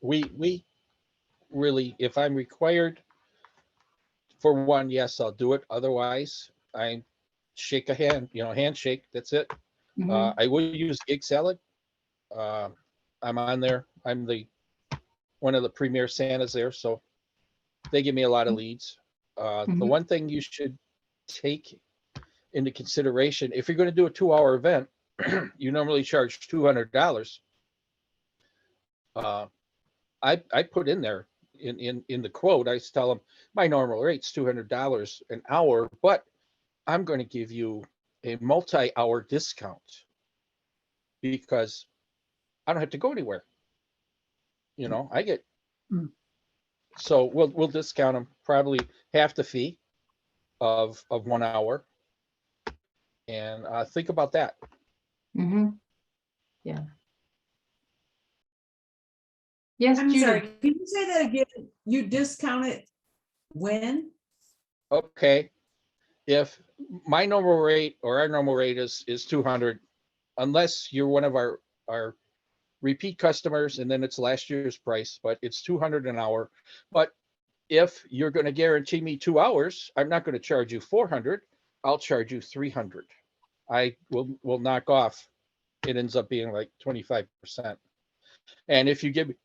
We really, if I'm required for one, yes, I'll do it. Otherwise, I shake a hand, handshake. That's it. Mhm. I will use Gig Salad. I'm on there. I'm one of the premier Santas there, so they give me a lot of leads. The Mhm. one thing you should take into consideration, if you're going to do a 2-hour event, you normally charge $200. I put in there in the quote, I tell them my normal rate's $200 an hour, but I'm going to give you a multi-hour discount because I don't have to go anywhere. I get, so we'll discount them probably half the fee of 1 hour. And think about that. Mhm. Yeah. Yes, I'm Judy. sorry, can you say that again? You discount it when? Okay. If my normal rate or our normal rate is 200, unless you're one of our repeat customers, and then it's last year's price, but it's 200 an hour. But if you're going to guarantee me 2 hours, I'm not going to charge you 400. I'll charge you 300. I will knock off. It ends up being like 25%. And if you give me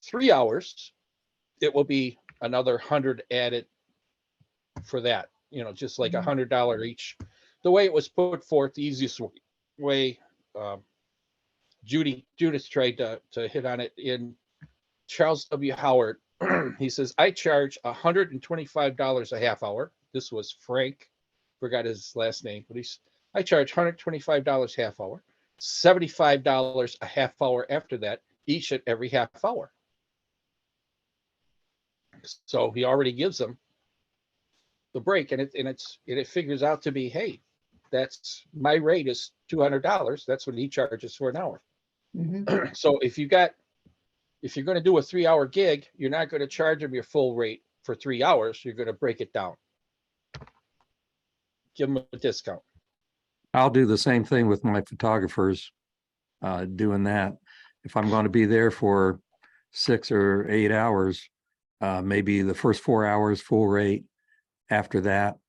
3 hours, it will be another 100 added for that. Just like $100 each. The way it was put forth, the easiest way. Judith tried to hit on it in Charles W. Howard. He says, I charge $125 a half hour. This was Frank, forgot his last name, but I charge $125 half hour, $75 a half hour after that, each at every half hour. So he already gives them the break, and it figures out to be, hey, that's my rate is $200. That's what he charges for an hour. Mhm. So if you're going to do a 3-hour gig, you're not going to charge them your full rate for 3 hours. You're going to break it down. Give them a discount. I'll do the same thing with my photographers, doing that. If I'm going to be there for 6 or 8 hours, maybe the first 4 hours full rate. After that,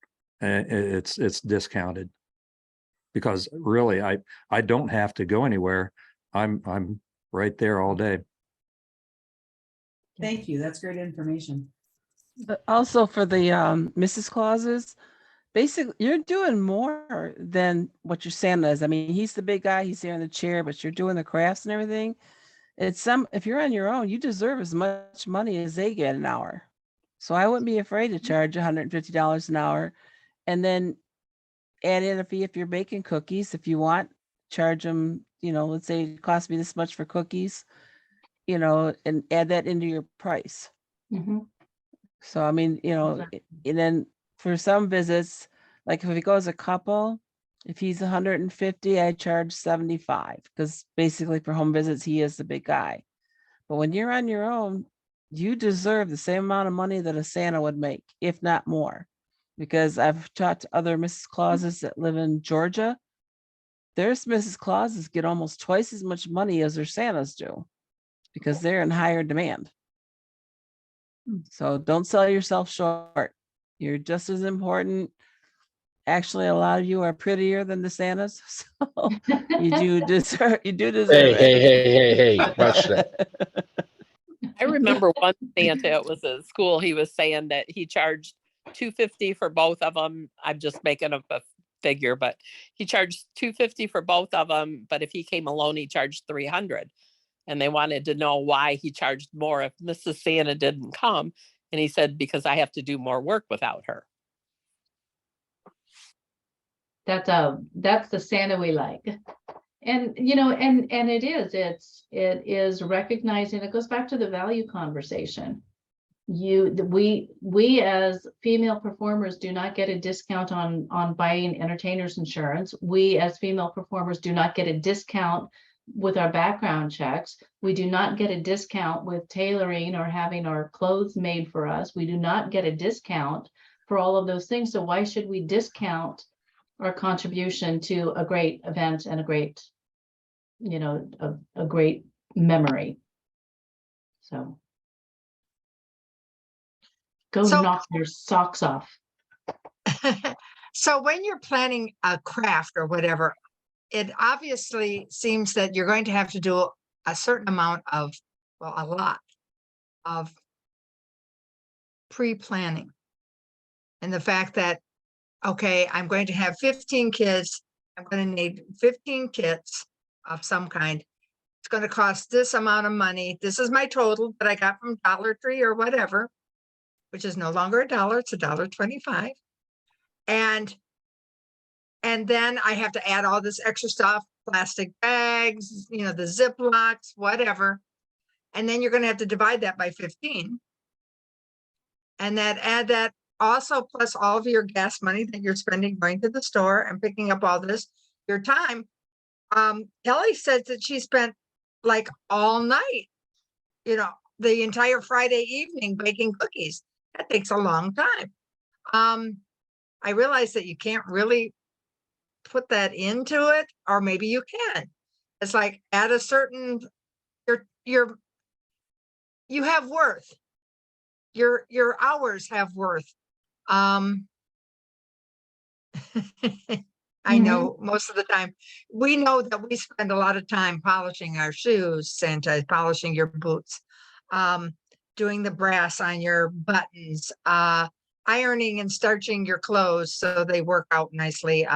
it's discounted, because really I don't have to go anywhere. I'm right there all day. Thank you. That's great information. But also for the Mrs. Clauses, basically you're doing more than what your Santa is. I mean, he's the big guy, he's there in the chair, but you're doing the crafts and everything. If you're on your own, you deserve as much money as they get an hour. So I wouldn't be afraid to charge $150 an hour, and then add in a fee if you're baking cookies, if you want charge them, let's say it cost me this much for cookies, and add that into your price. Mhm. So I mean, Exactly. and then for some visits, like if it goes a couple, if he's 150, I charge 75 because basically for home visits, he is the big guy. But when you're on your own, you deserve the same amount of money that a Santa would make, if not more. Because I've talked to other Mrs. Clauses that live in Georgia. Their Mrs. Clauses get almost twice as much money as their Santas do because they're in higher demand. So don't sell yourself short. You're just as important. Actually, a lot of you are prettier than the Santas. So you do deserve Hey, it. hey, hey, hey, hey, watch that. I remember one Santa, it was at school, he was saying that he charged $250 for both of them. I'm just making up a figure, but he charged $250 for both of them. But if he came alone, he charged $300. And they wanted to know why he charged more if Mrs. Santa didn't come. And he said, because I have to do more work without her. That's the Santa we like. And, and it is recognizing, it goes back to the value conversation. We as female performers do not get a discount on buying entertainers insurance. We as female performers do not get a discount with our background checks. We do not get a discount with tailoring or having our clothes made for us. We do not get a discount for all of those things. So why should we discount our contribution to a great event and a great, a great memory? So go So- knock your socks off. So when you're planning a craft or whatever, it obviously seems that you're going to have to do a certain amount of, well, a lot of pre-planning. And the fact that, okay, I'm going to have 15 kids, I'm going to need 15 kits of some kind. It's going to cost this amount of money. This is my total that I got from Dollar Tree or whatever, which is no longer $1, it's $1.25. And then I have to add all this extra stuff, plastic bags, the Ziplocs, whatever. And then you're going to have to divide that by 15. And then add that also plus all of your gas money that you're spending going to the store and picking up all this, your time. Kelly says that she spent like all night, the entire Friday evening baking cookies. That takes a long time. I realize that you can't really put that into it, or maybe you can. It's like at a certain, you have worth. Your hours have worth. I know most of the time, we know that we spend a lot of time polishing our shoes, Santa, polishing your boots, doing the brass on your buttons, ironing and starching your clothes so they work out nicely,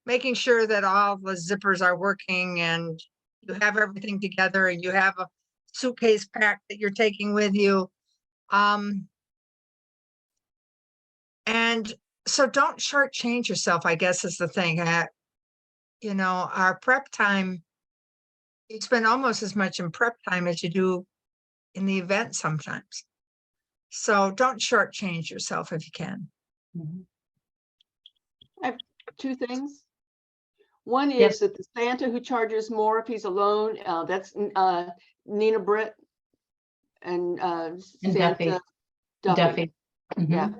making sure that all the zippers are working and you have everything together and you have a suitcase packed that you're taking with you. And so don't shortchange yourself, I guess is the thing. Our prep time, you spend almost as much in prep time as you do in the event sometimes. So don't shortchange yourself if you can. I have two things. One Yes. is that the Santa who charges more if he's alone, that's Nina Britt and And Santa Duffy. Yeah.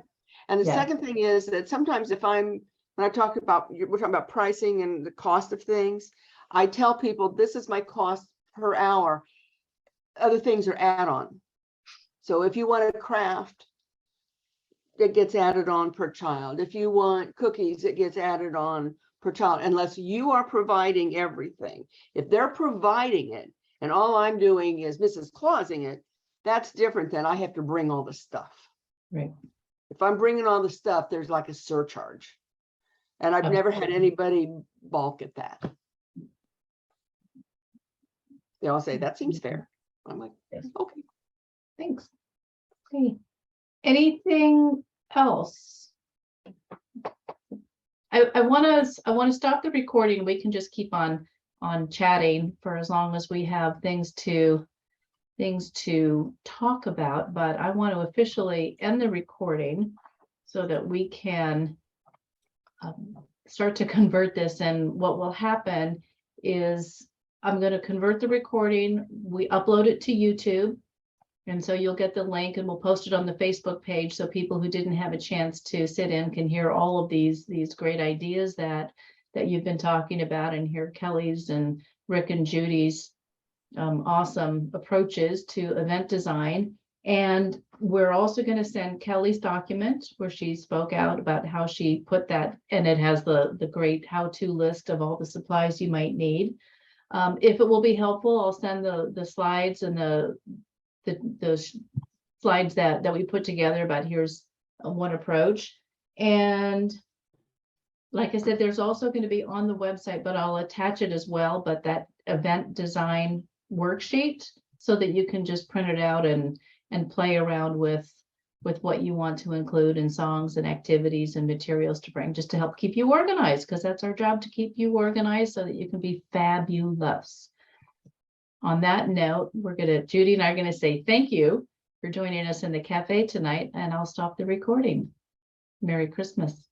And the Yeah. second thing is that sometimes when I talk about, we're talking about pricing and the cost of things, I tell people this is my cost per hour. Other things are add-on. So if you want a craft, it gets added on per child. If you want cookies, it gets added on per child, unless you are providing everything. If they're providing it and all I'm doing is Mrs. Clausing it, that's different than I have to bring all the stuff. Right. If I'm bringing all the stuff, there's like a surcharge. And I've never had anybody balk at that. They all say, that seems fair. I'm like, Yes. okay. Thanks. Okay. Anything else? I want to stop the recording. We can just keep on chatting for as long as we have things to talk about, but I want to officially end the recording so that we can start to convert this. And what will happen is I'm going to convert the recording. We upload it to YouTube. And so you'll get the link and we'll post it on the Facebook page so people who didn't have a chance to sit in can hear all of these great ideas that you've been talking about, and hear Kelly's and Rick and Judy's awesome approaches to event design. And we're also going to send Kelly's document where she spoke out about how she put that, and it has the great how-to list of all the supplies you might need. If it will be helpful, I'll send the slides and the slides that we put together about here's one approach. And like I said, there's also going to be on the website, but I'll attach it as well, but that event design worksheet so that you can just print it out and play around with what you want to include in songs and activities and materials to bring, just to help keep you organized, because that's our job, to keep you organized so that you can be fabulous. On that note, Judy and I are gonna say thank you for joining us in the cafe tonight, and I'll stop the recording. Merry Christmas.